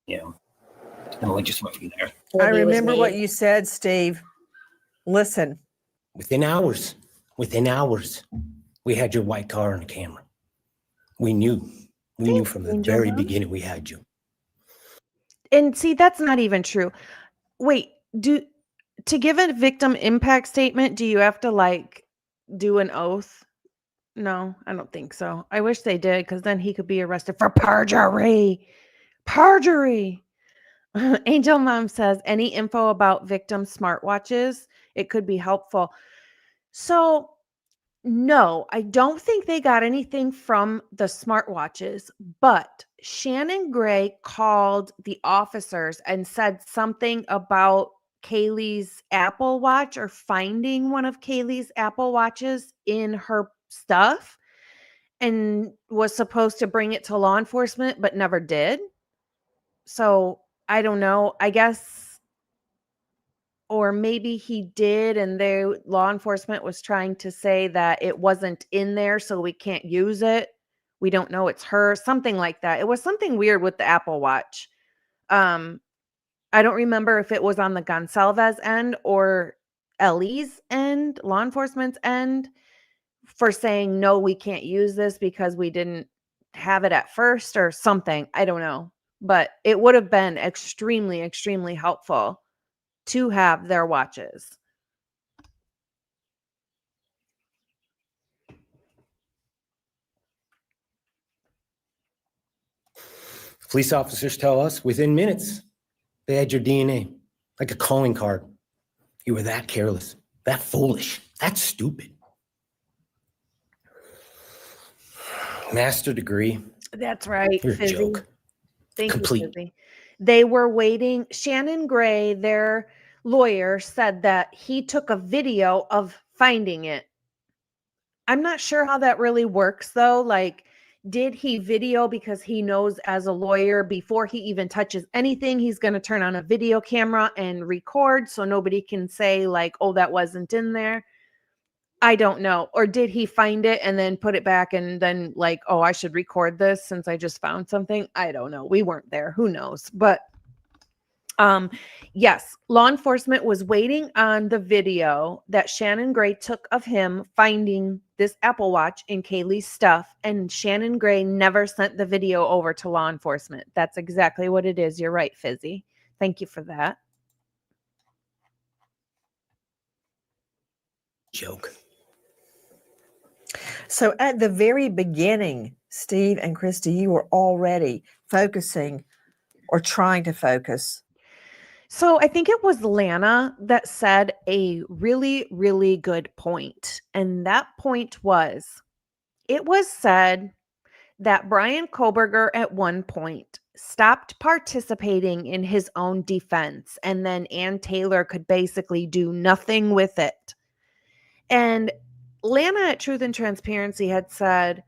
And we just went from there. I remember what you said, Steve. Listen. Within hours, we had your white car on the camera. We knew from the very beginning we had you. And see, that's not even true. Wait, to give a victim impact statement, do you have to do an oath? No, I don't think so. I wish they did, because then he could be arrested for perjury. Perjury. Angel Mom says, any info about victim smartwatches? It could be helpful. So, no, I don't think they got anything from the smartwatches, but Shannon Gray called the officers and said something about Kaylee's Apple Watch, or finding one of Kaylee's Apple Watches in her stuff, and was supposed to bring it to law enforcement, but never did. So I don't know, I guess, or maybe he did, and law enforcement was trying to say that it wasn't in there, so we can't use it. We don't know it's her, something like that. It was something weird with the Apple Watch. I don't remember if it was on the Gonsalves end or Ellie's end, law enforcement's end, for saying, no, we can't use this because we didn't have it at first or something. I don't know. But it would have been extremely, extremely helpful to have their watches. Police officers tell us within minutes they had your DNA, like a calling card. You were that careless, that foolish, that stupid. Master degree. That's right, You're a Fizzy. joke. Thank Complete. you, Fizzy. They were waiting. Shannon Gray, their lawyer, said that he took a video of finding it. I'm not sure how that really works, though. Like, did he video because he knows as a lawyer before he even touches anything, he's going to turn on a video camera and record so nobody can say, like, oh, that wasn't in there? I don't know. Or did he find it and then put it back and then, like, oh, I should record this since I just found something? I don't know. We weren't there. Who knows? But yes, law enforcement was waiting on the video that Shannon Gray took of him finding this Apple Watch in Kaylee's stuff, and Shannon Gray never sent the video over to law enforcement. That's exactly what it is. You're right, Fizzy. Thank you for that. Joke. So at the very beginning, Steve and Christy, you were already focusing or trying to focus. So I think it was Lana that said a really, really good point. And that point was, it was said that Bryan Kohberger at one point stopped participating in his own defense. And then Ann Taylor could basically do nothing with it. And Lana at Truth and Transparency had said,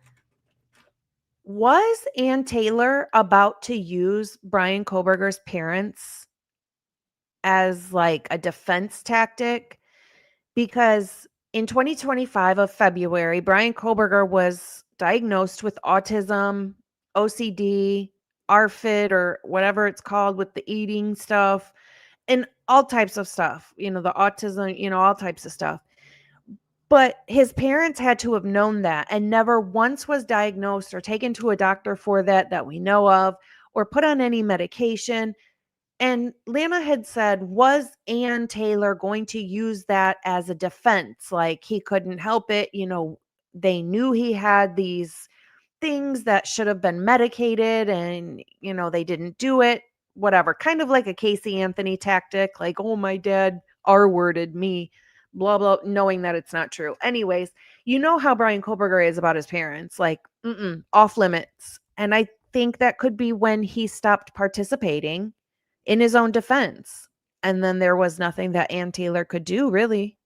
was Ann Taylor about to use Bryan Kohberger's parents as like a defense tactic? Because in 2025 of February, Bryan Kohberger was diagnosed with autism, OCD, ARFID, or whatever it's called with the eating stuff, and all types of stuff, the autism, all types of stuff. But his parents had to have known that and never once was diagnosed or taken to a doctor for that we know of, or put on any medication. And Lana had said, was Ann Taylor going to use that as a defense? Like, he couldn't help it. They knew he had these things that should have been medicated and, they didn't do it, whatever. Kind of like a Casey Anthony tactic, like, oh, my dad R-worded me, blah, blah, knowing that it's not true. Anyways, you know how Bryan Kohberger is about his parents, like, off limits. And I think that could be when he stopped participating in his own defense. And then there was nothing that Ann Taylor could do, really.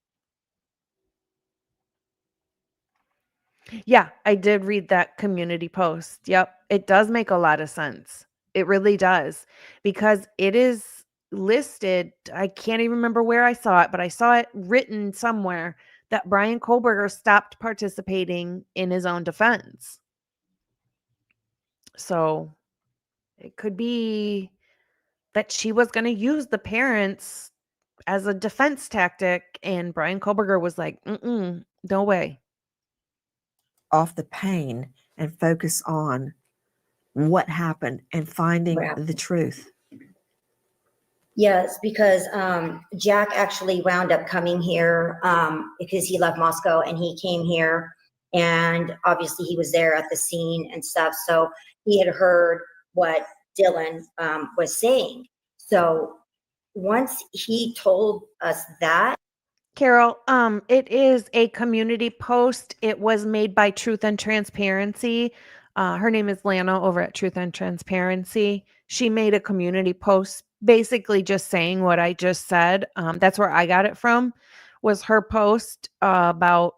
Yeah, I did read that community post. Yep, it does make a lot of sense. It really does. Because it is listed, I can't even remember where I saw it, but I saw it written somewhere that Bryan Kohberger stopped participating in his own defense. So it could be that she was going to use the parents as a defense tactic, and Bryan Kohberger was like, no way. Off the pain and focus on what happened and finding the truth. Yes, because Jack actually wound up coming here because he left Moscow and he came here, and obviously he was there at the scene and stuff. So he had heard what Dylan was saying. So once he told us that. Carol, it is a community post. It was made by Truth and Transparency. Her name is Lana over at Truth and Transparency. She made a community post basically just saying what I just said. That's where I got it from, was her post about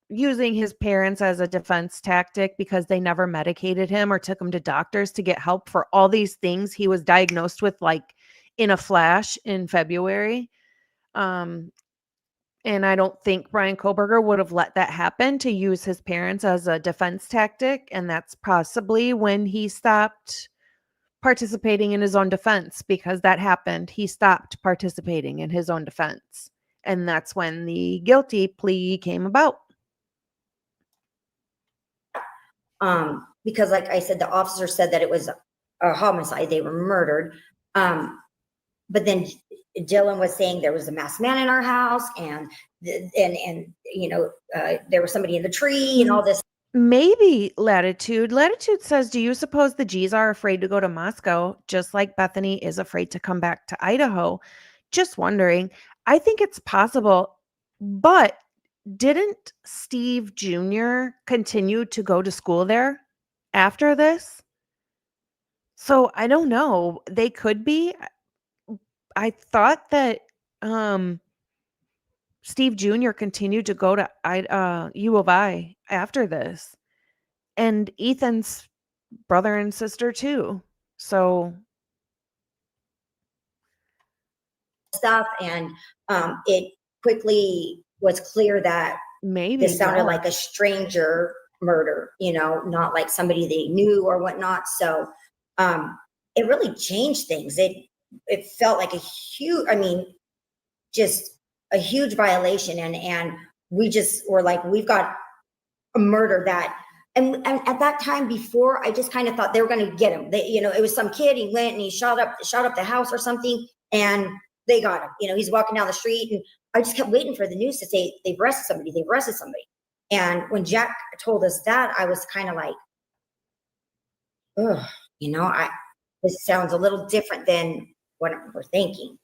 using his parents as a defense tactic because they never medicated him or took him to doctors to get help for all these things he was diagnosed with, like, in a flash in February. And I don't think Bryan Kohberger would have let that happen to use his parents as a defense tactic. And that's possibly when he stopped participating in his own defense, because that happened. He stopped participating in his own defense. And that's when the guilty plea came about. Because like I said, the officer said that it was a homicide. They were murdered. But then Dylan was saying there was a masked man in our house, and there was somebody in the tree and all this. Maybe Latitude. Latitude says, do you suppose the G's are afraid to go to Moscow, just like Bethany is afraid to come back to Idaho? Just wondering. I think it's possible, but didn't Steve Jr. continue to go to school there after this? So I don't know. They could be. I thought that Steve Jr. continued to go to U of I after this, and Ethan's brother and sister too. So stuff, and it quickly was clear that maybe this sounded like a stranger murder, not like somebody they knew or whatnot. So it really changed things. It felt like just a huge violation, and we just were like, we've got a murder that. And at that time before, I just kind of thought they were going to get him. It was some kid. He went and he shot up the house or something, and they got him. He's walking down the street, and I just kept waiting for the news to say they've arrested somebody. And when Jack told us that, I was kind of like, ugh, this sounds a little different than what we're thinking.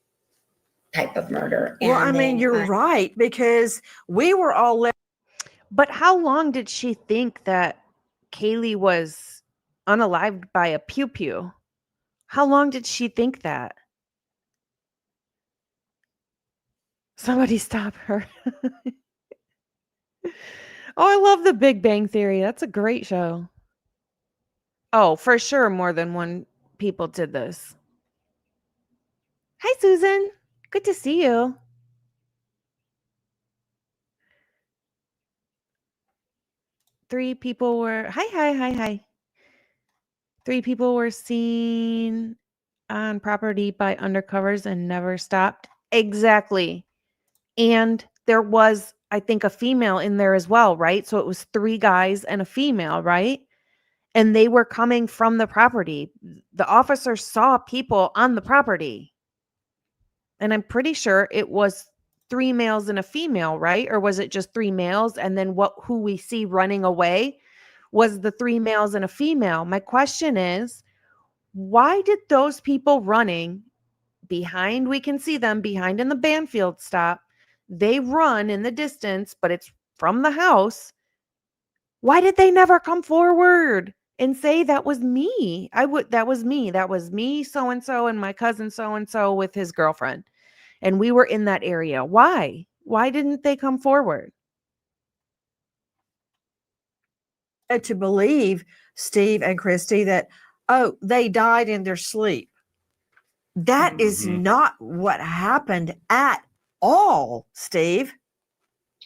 Type of murder. Well, I mean, you're right, because we were all left. But how long did she think that Kaylee was unalived by a pew-pew? How long did she think that? Somebody stop her. Oh, I love The Big Bang Theory. That's a great show. Oh, for sure more than one people did this. Hi, Susan. Good to see you. Three people were hi. 3 people were seen on property by undercovers and never stopped. Exactly. And there was, I think, a female in there as well, right? So it was 3 guys and a female, right? And they were coming from the property. The officer saw people on the property. And I'm pretty sure it was 3 males and a female, right? Or was it just 3 males? And then who we see running away was the 3 males and a female. My question is, why did those people running behind, we can see them behind in the Banfield stop, they run in the distance, but it's from the house. Why did they never come forward and say that was me? That was me, so-and-so, and my cousin so-and-so with his girlfriend. And we were in that area. Why? Why didn't they come forward? To believe, Steve and Christy, that, they died in their sleep. That is not what happened at all, Steve.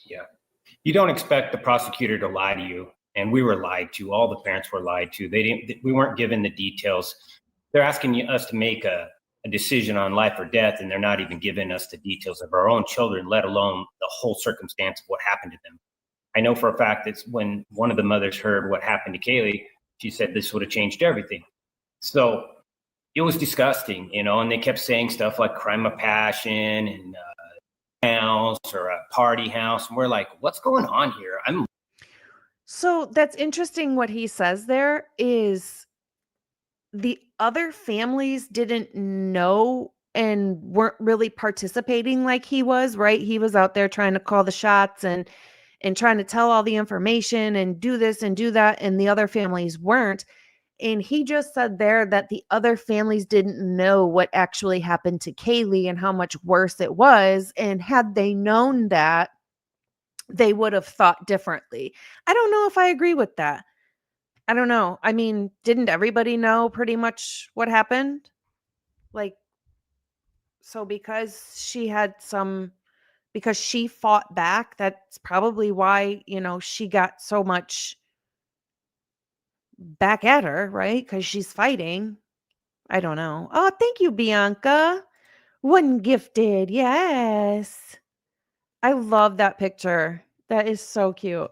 Yeah. You don't expect the prosecutor to lie to you. And we were lied to. All the parents were lied to. We weren't given the details. They're asking us to make a decision on life or death, and they're not even giving us the details of our own children, let alone the whole circumstance of what happened to them. I know for a fact that when one of the mothers heard what happened to Kaylee, she said this would have changed everything. So it was disgusting, and they kept saying stuff like crime of passion and house or a party house. And we're like, what's going on here? So that's interesting what he says there is the other families didn't know and weren't really participating like he was, right? He was out there trying to call the shots and trying to tell all the information and do this and do that, and the other families weren't. And he just said there that the other families didn't know what actually happened to Kaylee and how much worse it was. And had they known that, they would have thought differently. I don't know if I agree with that. I don't know. I mean, didn't everybody know pretty much what happened? So because she fought back, that's probably why, she got so much back at her, right? Because she's fighting. I don't know. Oh, thank you, Bianca. One gifted. Yes. I love that picture. That is so cute.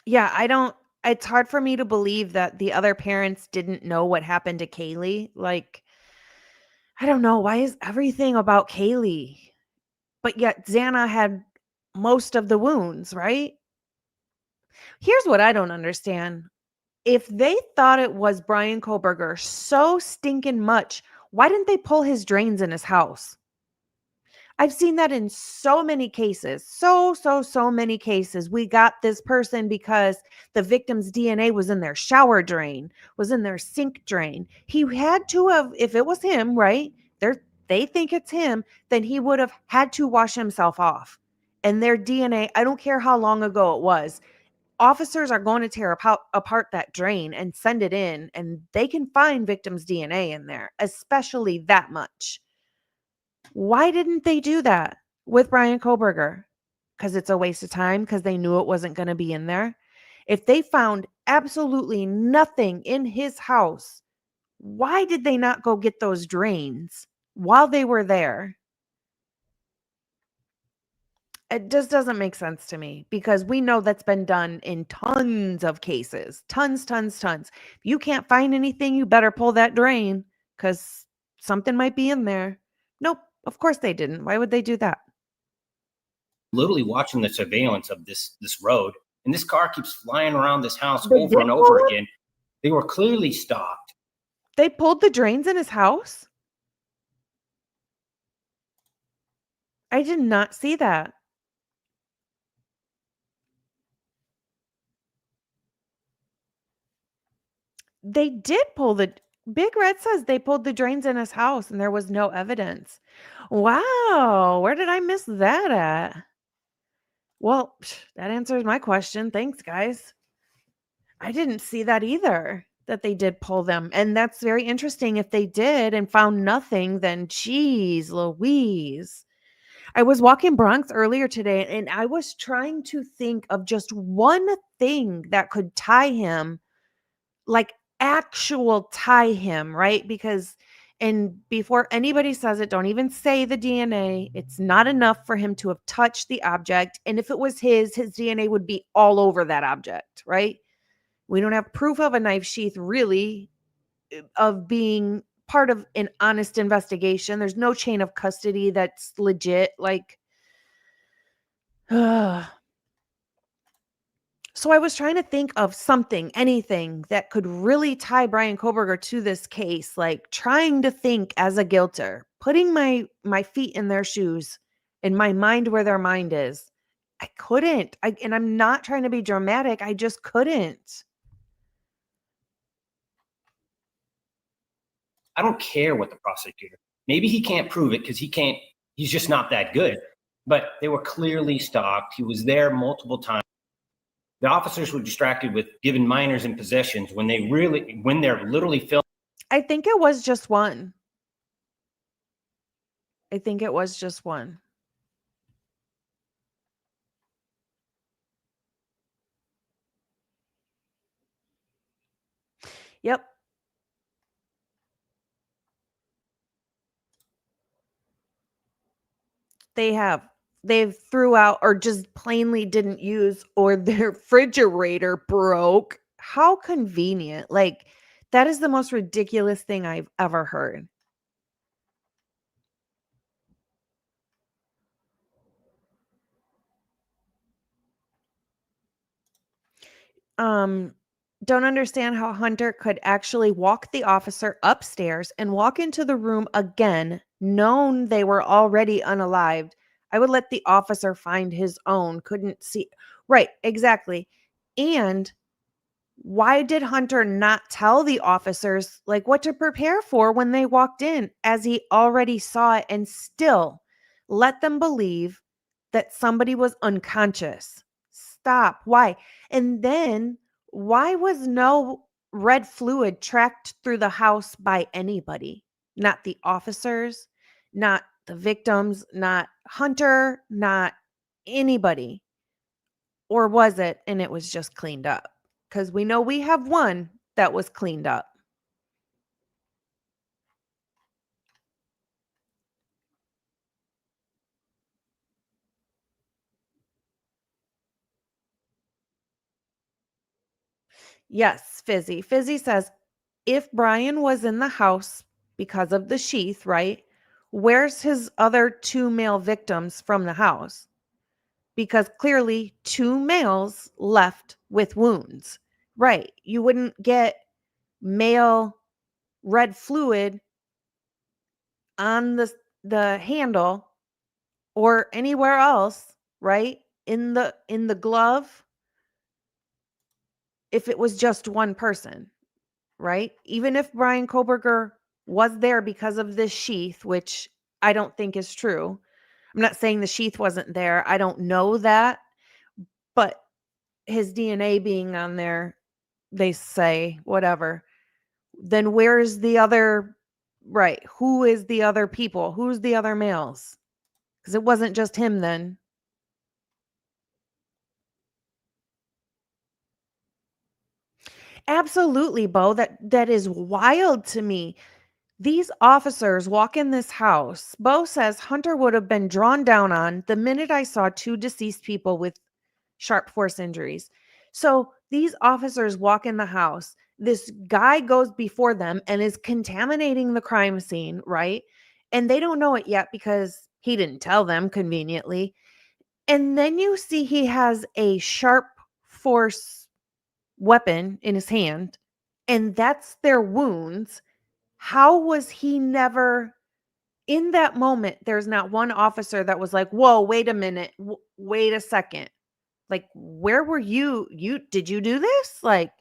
Yeah, it's hard for me to believe that the other parents didn't know what happened to Kaylee. I don't know. Why is everything about Kaylee? But yet Xana had most of the wounds, right? Here's what I don't understand. If they thought it was Bryan Kohberger so stinking much, why didn't they pull his drains in his house? I've seen that in so many cases. So many cases. We got this person because the victim's DNA was in their shower drain, was in their sink drain. He had to have, if it was him, right? They think it's him, then he would have had to wash himself off. And their DNA, I don't care how long ago it was, officers are going to tear apart that drain and send it in, and they can find victims' DNA in there, especially that much. Why didn't they do that with Bryan Kohberger? Because it's a waste of time, because they knew it wasn't going to be in there. If they found absolutely nothing in his house, why did they not go get those drains while they were there? It just doesn't make sense to me, because we know that's been done in tons of cases. Tons. If you can't find anything, you better pull that drain, because something might be in there. Nope, of course they didn't. Why would they do that? Literally watching the surveillance of this road, and this car keeps flying around this house They over did and pull over it? again. They were clearly stopped. They pulled the drains in his house? I did not see that. They did pull the Big Red says they pulled the drains in his house and there was no evidence. Wow, where did I miss that at? Well, that answers my question. Thanks, guys. I didn't see that either, that they did pull them. And that's very interesting. If they did and found nothing, then geez Louise. I was walking Bronx earlier today and I was trying to think of just one thing that could tie him, like actual tie him, right? Because, and before anybody says it, don't even say the DNA. It's not enough for him to have touched the object. And if it was his DNA would be all over that object, right? We don't have proof of a knife sheath, really, of being part of an honest investigation. There's no chain of custody that's legit. Like, so I was trying to think of something, anything that could really tie Bryan Kohberger to this case, like trying to think as a guilter, putting my feet in their shoes, in my mind where their mind is. I couldn't. And I'm not trying to be dramatic. I just couldn't. I don't care what the prosecutor. Maybe he can't prove it because he's just not that good. But they were clearly stalked. He was there multiple times. The officers were distracted with giving minors in possessions when they're literally filming. I think it was just one. I think it was just one. Yep. They've threw out or just plainly didn't use, or their refrigerator broke. How convenient. Like, that is the most ridiculous thing I've ever heard. Don't understand how Hunter could actually walk the officer upstairs and walk into the room again, known they were already unalived. I would let the officer find his own. Couldn't see. Right, exactly. And why did Hunter not tell the officers like what to prepare for when they walked in, as he already saw it, and still let them believe that somebody was unconscious? Stop. Why? And then why was no red fluid tracked through the house by anybody? Not the officers, not the victims, not Hunter, not anybody. Or was it and it was just cleaned up? Because we know we have one that was cleaned up. Yes, Fizzy. Fizzy says, if Bryan was in the house because of the sheath, right? Where's his other two male victims from the house? because clearly 2 males left with wounds. Right. You wouldn't get male red fluid on the handle or anywhere else, right? In the glove if it was just one person, right? Even if Bryan Kohberger was there because of this sheath, which I don't think is true. I'm not saying the sheath wasn't there. I don't know that. But his DNA being on there, they say, whatever. Then where's the other, right? Who is the other people? Who's the other males? Because it wasn't just him then. Absolutely, Bo. That is wild to me. These officers walk in this house. Bo says Hunter would have been drawn down on the minute I saw 2 deceased people with sharp force injuries. So these officers walk in the house. This guy goes before them and is contaminating the crime scene, right? And they don't know it yet because he didn't tell them conveniently. And then you see he has a sharp force weapon in his hand, and that's their wounds. How was he never in that moment? There's not one officer that was like, whoa, wait a minute. Wait a second. Like, where were you? Did you do this? Like,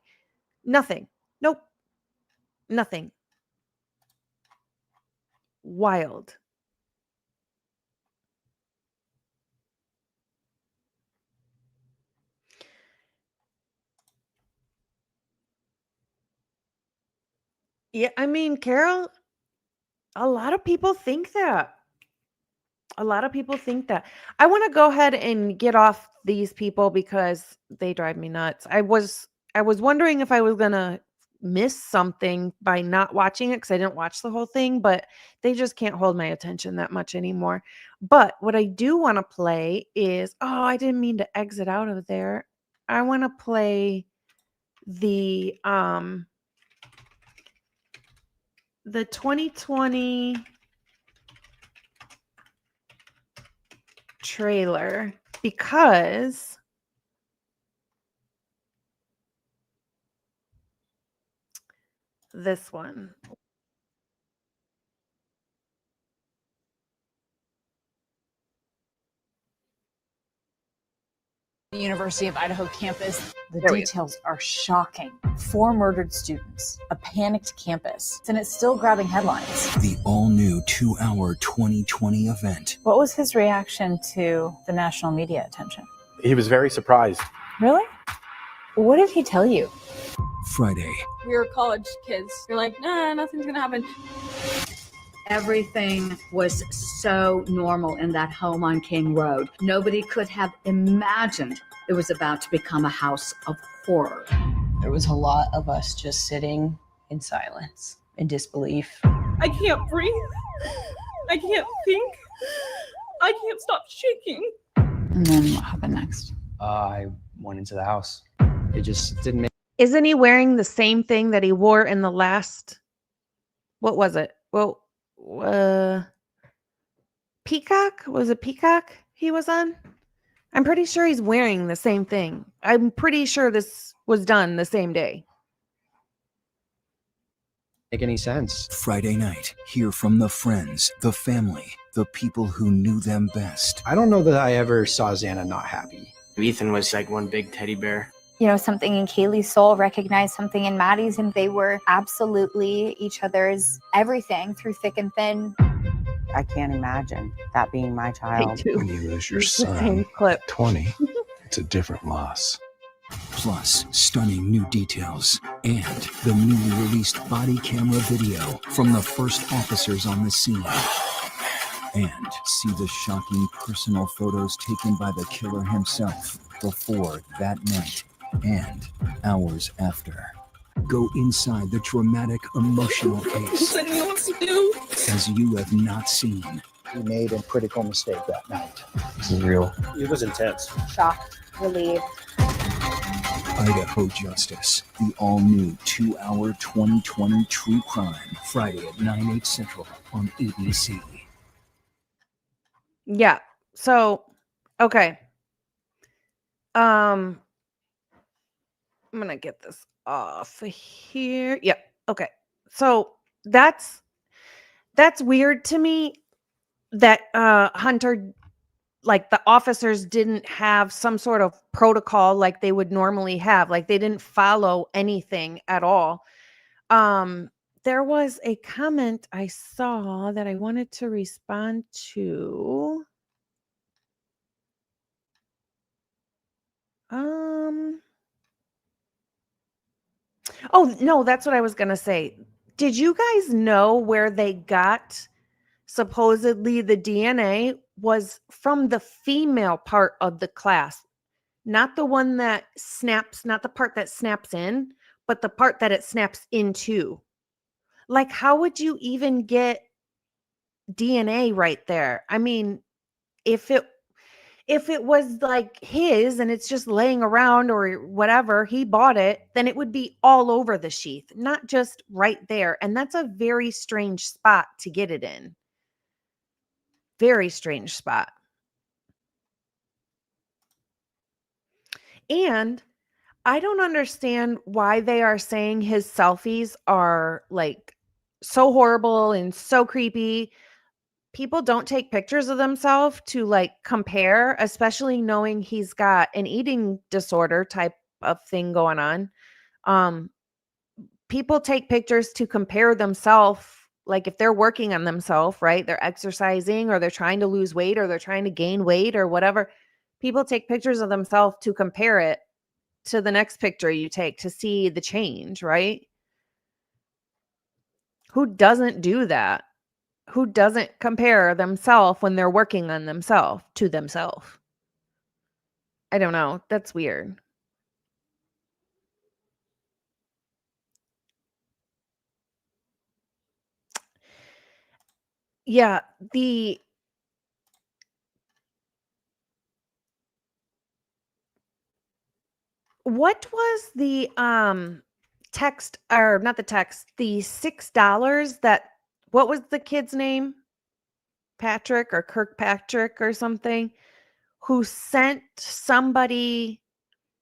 nothing. Nope. Nothing. Wild. Yeah, I mean, Carol, a lot of people think that. A lot of people think that. I want to go ahead and get off these people because they drive me nuts. I was wondering if I was going to miss something by not watching it because I didn't watch the whole thing, but they just can't hold my attention that much anymore. But what I do want to play is, oh, I didn't mean to exit out of there. I want to play the 2020 trailer because this one. The University of Idaho campus. The There we go. details are shocking. 4 murdered students, a panicked campus, and it's still grabbing headlines. The all-new 2-hour 2020 event. What was his reaction to the national media attention? He was very surprised. Really? What did he tell you? Friday, We were college kids. You're like, nah, nothing's gonna happen. Everything was so normal in that home on King Road. Nobody could have imagined it was about to become a house of horror. There was a lot of us just sitting in silence, in disbelief. I can't breathe. I can't think. I can't stop shaking. And then what happened next? I went into the house. It just didn't make. Isn't he wearing the same thing that he wore in the last? What was it? Well, Peacock? Was it Peacock he was on? I'm pretty sure he's wearing the same thing. I'm pretty sure this was done the same day. Make any sense. Friday night, hear from the friends, the family, the people who knew them best. I don't know that I ever saw Xana not happy. Ethan was like one big teddy bear. You know, something in Kaylee's soul recognized something in Maddie's, and they were absolutely each other's everything through thick and thin. I can't imagine that being my child. When you lose your son at 20, it's a different loss. Plus, stunning new details and the newly released body camera video from the first officers on the scene. And see the shocking personal photos taken by the killer himself before that night and hours after. Go inside the dramatic, emotional case I don't know what to do. as you have not seen. He made a critical mistake that night. This is real. It was intense. Shocked, relieved. Idaho Justice, the all-new 2-hour 2020 true crime, Friday at 9/8 Central on ABC. Yeah. So, okay. I'm gonna get this off here. Yep. Okay. So that's weird to me that Hunter, like the officers didn't have some sort of protocol like they would normally have. Like they didn't follow anything at all. There was a comment I saw that I wanted to respond to. Oh, no, that's what I was going to say. Did you guys know where they got supposedly the DNA was from the female part of the class, not the one that snaps, not the part that snaps in, but the part that it snaps into? Like, how would you even get DNA right there? I mean, if it was like his and it's just laying around or whatever, he bought it, then it would be all over the sheath, not just right there. And that's a very strange spot to get it in. Very strange spot. And I don't understand why they are saying his selfies are like so horrible and so creepy. People don't take pictures of themselves to like compare, especially knowing he's got an eating disorder type of thing going on. People take pictures to compare themselves, like if they're working on themselves, right? They're exercising or they're trying to lose weight or they're trying to gain weight or whatever. People take pictures of themselves to compare it to the next picture you take to see the change, right? Who doesn't do that? Who doesn't compare themselves when they're working on themselves to themselves? I don't know. That's weird. Yeah, what was the text, or not the text, the $6 that, what was the kid's name? Patrick or Kirkpatrick or something, who sent somebody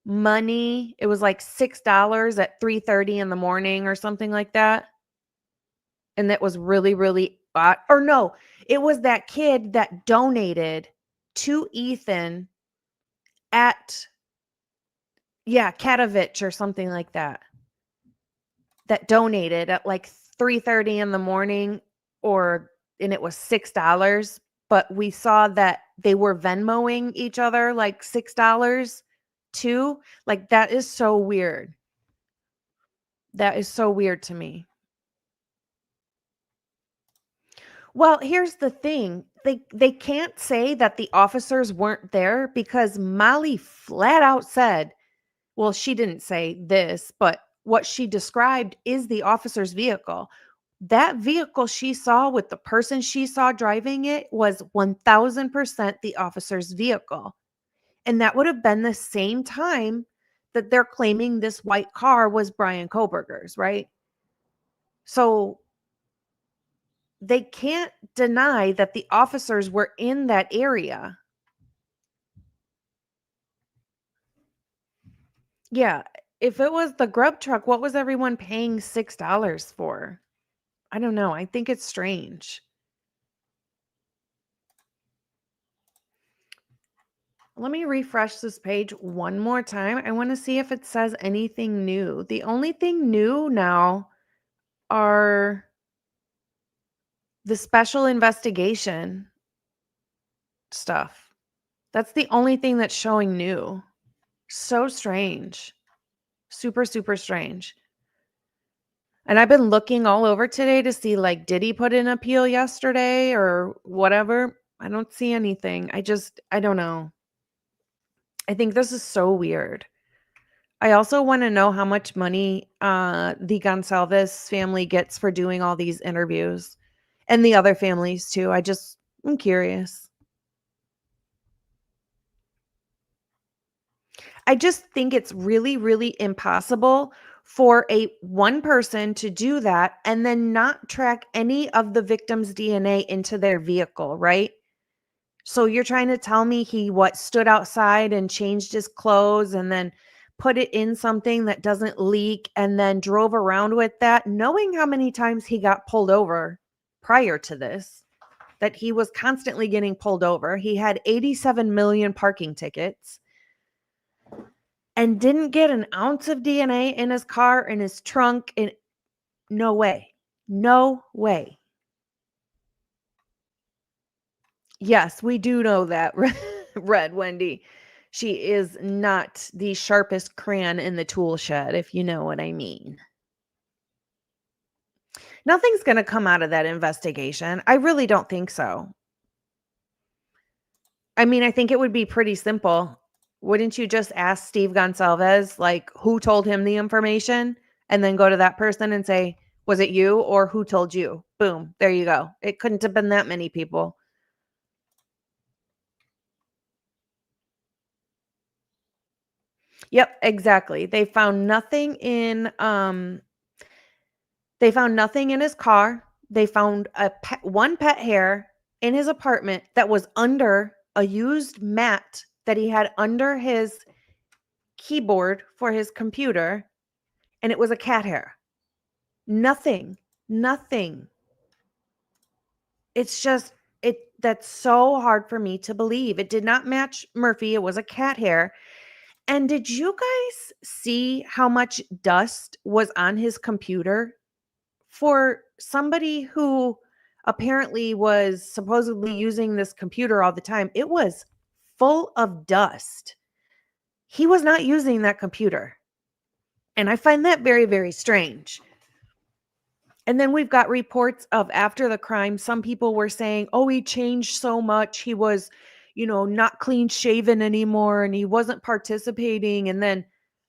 money. It was like $6 at 3:30 in the morning or something like that. And that was really, really odd. Or no, it was that kid that donated to Ethan at, yeah, Katovich or something like that. That donated at like 3:30 in the morning, and it was $6. But we saw that they were Venmoing each other like $6 too. Like that is so weird. That is so weird to me. Well, here's the thing. They can't say that the officers weren't there because Molly flat out said, well, she didn't say this, but what she described is the officer's vehicle. That vehicle she saw with the person she saw driving it was 1000% the officer's vehicle. And that would have been the same time that they're claiming this white car was Bryan Kohberger's, right? So they can't deny that the officers were in that area. Yeah, if it was the grub truck, what was everyone paying $6 for? I don't know. I think it's strange. Let me refresh this page one more time. I want to see if it says anything new. The only thing new now are the special investigation stuff. That's the only thing that's showing new. So strange. Super, super strange. And I've been looking all over today to see, like, did he put in an appeal yesterday or whatever? I don't see anything. I don't know. I think this is so weird. I also want to know how much money the Gonsalves family gets for doing all these interviews, and the other families too. I'm curious. I just think it's really, really impossible for one person to do that and then not track any of the victim's DNA into their vehicle, right? So you're trying to tell me he stood outside and changed his clothes and then put it in something that doesn't leak and then drove around with that, knowing how many times he got pulled over prior to this, that he was constantly getting pulled over. He had 87 million parking tickets and didn't get an ounce of DNA in his car, in his trunk. No way. No way. Yes, we do know that, Red Wendy. She is not the sharpest crayon in the tool shed, if you know what I mean. Nothing's going to come out of that investigation. I really don't think so. I mean, I think it would be pretty simple. Wouldn't you just ask Steve Gonsalves, like, who told him the information? And then go to that person and say, was it you or who told you? Boom, there you go. It couldn't have been that many people. Yep, exactly. They found nothing in his car. They found one pet hair in his apartment that was under a used mat that he had under his keyboard for his computer, and it was a cat hair. Nothing. It's just that's so hard for me to believe. It did not match Murphy. It was a cat hair. And did you guys see how much dust was on his computer? For somebody who apparently was supposedly using this computer all the time, it was full of dust. He was not using that computer. And I find that very, very strange. And then we've got reports of after the crime, some people were saying, oh, he changed so much. He was, not clean shaven anymore and he wasn't participating. And then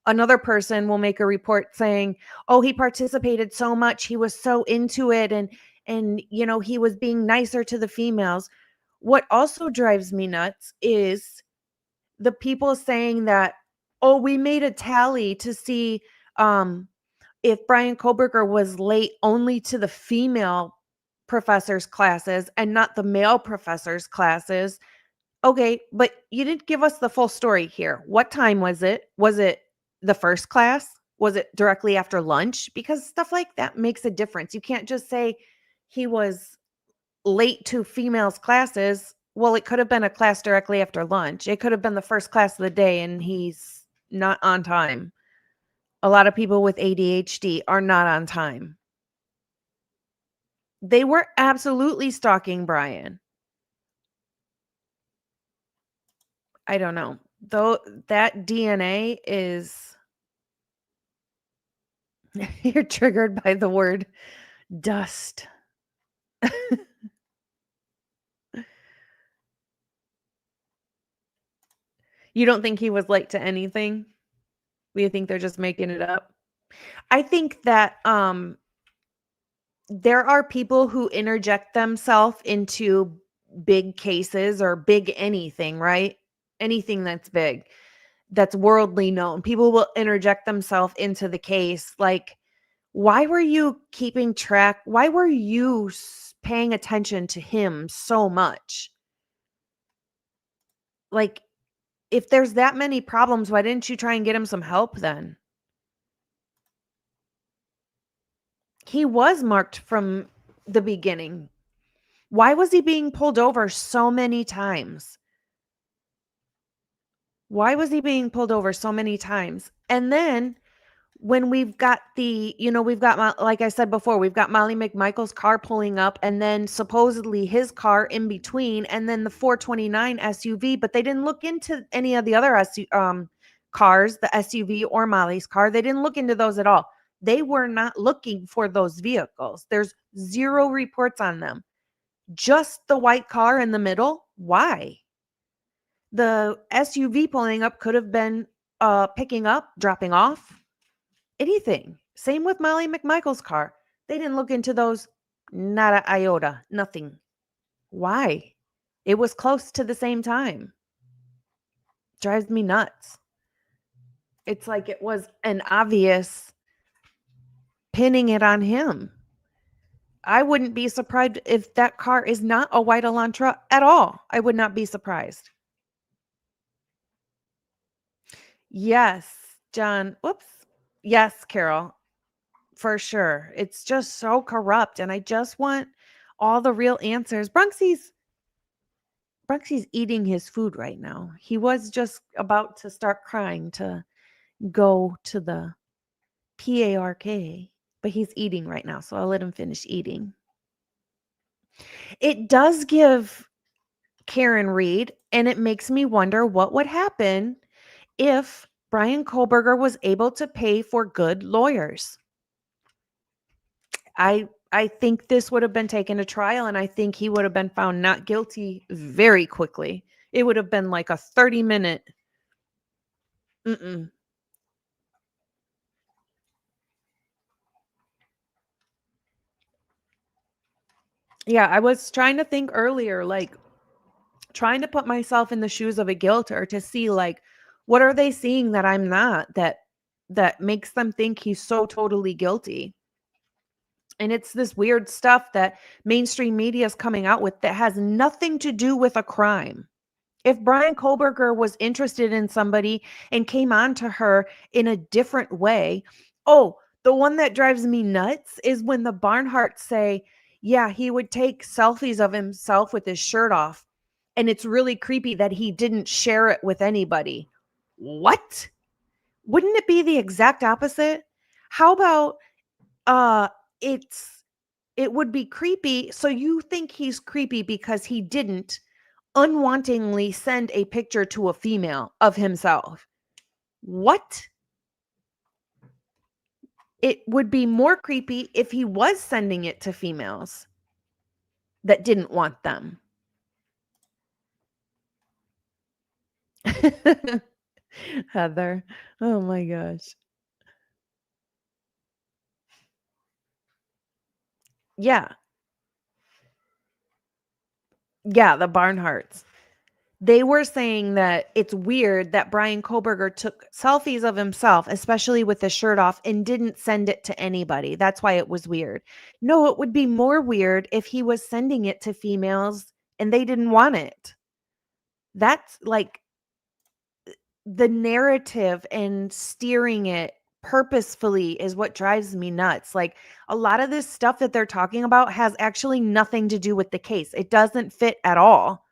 another person will make a report saying, oh, he participated so much. He was so into it. And he was being nicer to the females. What also drives me nuts is the people saying that, oh, we made a tally to see, if Bryan Kohberger was late only to the female professors' classes and not the male professors' classes. Okay, but you didn't give us the full story here. What time was it? Was it the first class? Was it directly after lunch? Because stuff like that makes a difference. You can't just say he was late to females' classes. Well, it could have been a class directly after lunch. It could have been the first class of the day and he's not on time. A lot of people with ADHD are not on time. They were absolutely stalking Bryan. I don't know. Though that DNA is you're triggered by the word dust. You don't think he was late to anything? Do you think they're just making it up? I think that there are people who interject themselves into big cases or big anything, right? Anything that's big, that's worldly known. People will interject themselves into the case. Like, why were you keeping track? Why were you paying attention to him so much? Like, if there's that many problems, why didn't you try and get him some help then? He was marked from the beginning. Why was he being pulled over so many times? Why was he being pulled over so many times? And then when we've got like I said before, we've got Molly McMichael's car pulling up and then supposedly his car in between and then the 429 SUV, but they didn't look into any of the other cars, the SUV or Molly's car. They didn't look into those at all. They were not looking for those vehicles. There's zero reports on them. Just the white car in the middle. Why? The SUV pulling up could have been picking up, dropping off, anything. Same with Molly McMichael's car. They didn't look into those, not an iota, nothing. Why? It was close to the same time. Drives me nuts. It's like it was an obvious pinning it on him. I wouldn't be surprised if that car is not a white Elantra at all. I would not be surprised. Yes, John. Whoops. Yes, Carol. For sure. It's just so corrupt. And I just want all the real answers. Bronxy's eating his food right now. He was just about to start crying to go to the PARK, but he's eating right now. So I'll let him finish eating. It does give Karen Reed, and it makes me wonder what would happen if Bryan Kohberger was able to pay for good lawyers. I think this would have been taken to trial, and I think he would have been found not guilty very quickly. It would have been like a 30-minute. Yeah, I was trying to think earlier, like trying to put myself in the shoes of a guilter to see like what are they seeing that I'm not, that makes them think he's so totally guilty. And it's this weird stuff that mainstream media is coming out with that has nothing to do with a crime. If Bryan Kohberger was interested in somebody and came on to her in a different way. Oh, the one that drives me nuts is when the Barnharts say, yeah, he would take selfies of himself with his shirt off. And it's really creepy that he didn't share it with anybody. What? Wouldn't it be the exact opposite? How about it would be creepy. So you think he's creepy because he didn't unwantingly send a picture to a female of himself. What? It would be more creepy if he was sending it to females that didn't want them. Heather. Oh my gosh. Yeah. Yeah, the Barnharts. They were saying that it's weird that Bryan Kohberger took selfies of himself, especially with the shirt off, and didn't send it to anybody. That's why it was weird. No, it would be more weird if he was sending it to females and they didn't want it. That's like the narrative and steering it purposefully is what drives me nuts. Like a lot of this stuff that they're talking about has actually nothing to do with the case. It doesn't fit at all.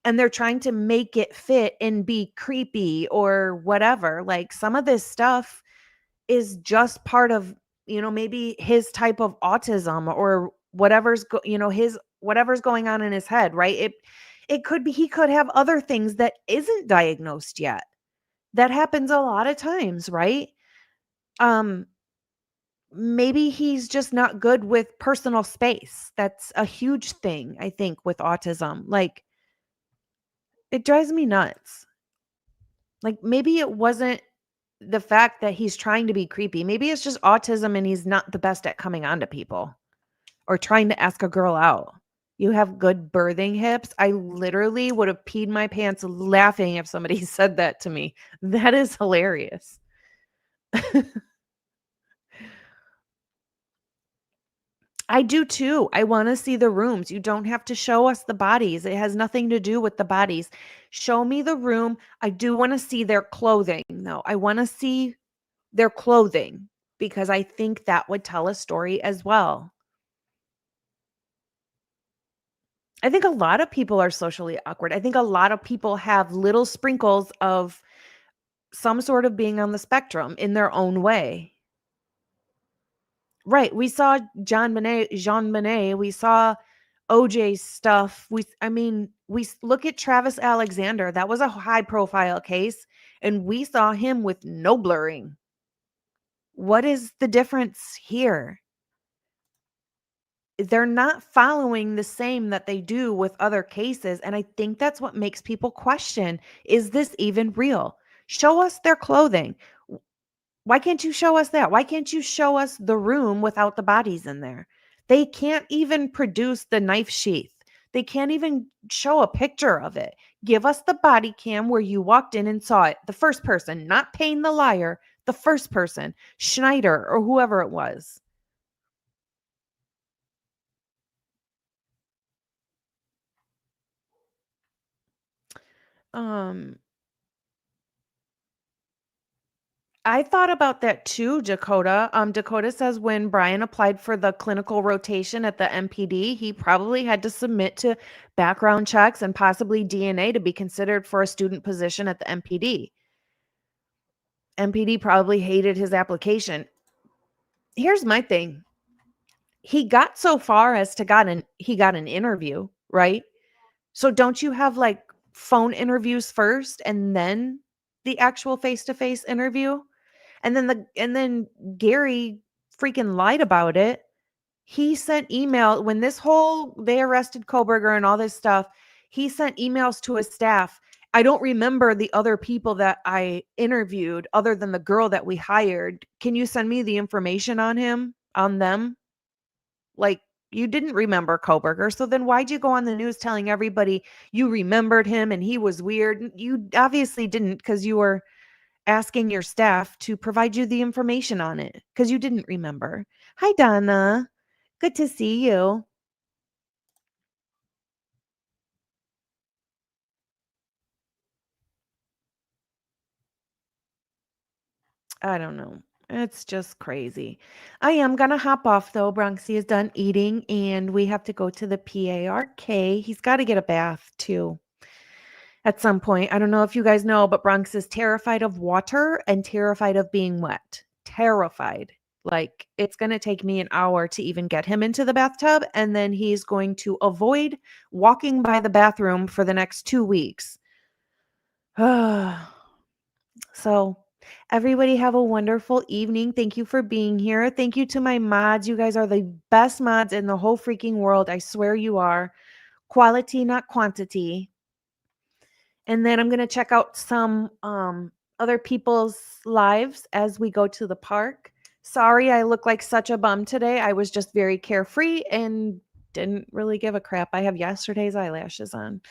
And they're trying to make it fit and be creepy or whatever. Like some of this stuff is just part of, maybe his type of autism or whatever's whatever's going on in his head, right? It could be he could have other things that isn't diagnosed yet. That happens a lot of times, right? Maybe he's just not good with personal space. That's a huge thing, I think, with autism. Like it drives me nuts. Like maybe it wasn't the fact that he's trying to be creepy. Maybe it's just autism and he's not the best at coming on to people or trying to ask a girl out. You have good birthing hips. I literally would have peed my pants laughing if somebody said that to me. That is hilarious. I do too. I want to see the rooms. You don't have to show us the bodies. It has nothing to do with the bodies. Show me the room. I do want to see their clothing, though. I want to see their clothing because I think that would tell a story as well. I think a lot of people are socially awkward. I think a lot of people have little sprinkles of some sort of being on the spectrum in their own way. Right. We saw Jean Monnet. We saw OJ's stuff. We look at Travis Alexander. That was a high profile case. And we saw him with no blurring. What is the difference here? They're not following the same that they do with other cases. And I think that's what makes people question, is this even real? Show us their clothing. Why can't you show us that? Why can't you show us the room without the bodies in there? They can't even produce the knife sheath. They can't even show a picture of it. Give us the body cam where you walked in and saw it. The first person, not Payne the liar, the first person, Schneider or whoever it was. I thought about that too, Dakota. Dakota says when Bryan applied for the clinical rotation at the MPD, he probably had to submit to background checks and possibly DNA to be considered for a student position at the MPD. MPD probably hated his application. Here's my thing. He got so far as to he got an interview, right? So don't you have like phone interviews first and then the actual face-to-face interview? And then Gary freaking lied about it. He sent email when they arrested Koberger and all this stuff. He sent emails to his staff. I don't remember the other people that I interviewed other than the girl that we hired. Can you send me the information on them? Like, you didn't remember Koberger. So then why'd you go on the news telling everybody you remembered him and he was weird? You obviously didn't, because you were asking your staff to provide you the information on it because you didn't remember. Hi, Donna. Good to see you. I don't know. It's just crazy. I am going to hop off though. Bronxy is done eating and we have to go to the PARK. He's got to get a bath too at some point. I don't know if you guys know, but Bronx is terrified of water and terrified of being wet. Terrified. Like, it's going to take me an hour to even get him into the bathtub, and then he's going to avoid walking by the bathroom for the next 2 weeks. So, everybody have a wonderful evening. Thank you for being here. Thank you to my mods. You guys are the best mods in the whole freaking world. I swear you are. Quality, not quantity. And then I'm going to check out some other people's lives as we go to the park. Sorry, I look like such a bum today. I was just very carefree and didn't really give a crap. I have yesterday's eyelashes on.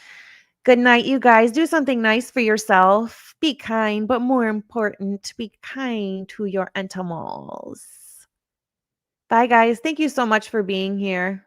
Good night, you guys. Do something nice for yourself. Be kind, but more important, be kind to your animals. Bye, guys. Thank you so much for being here.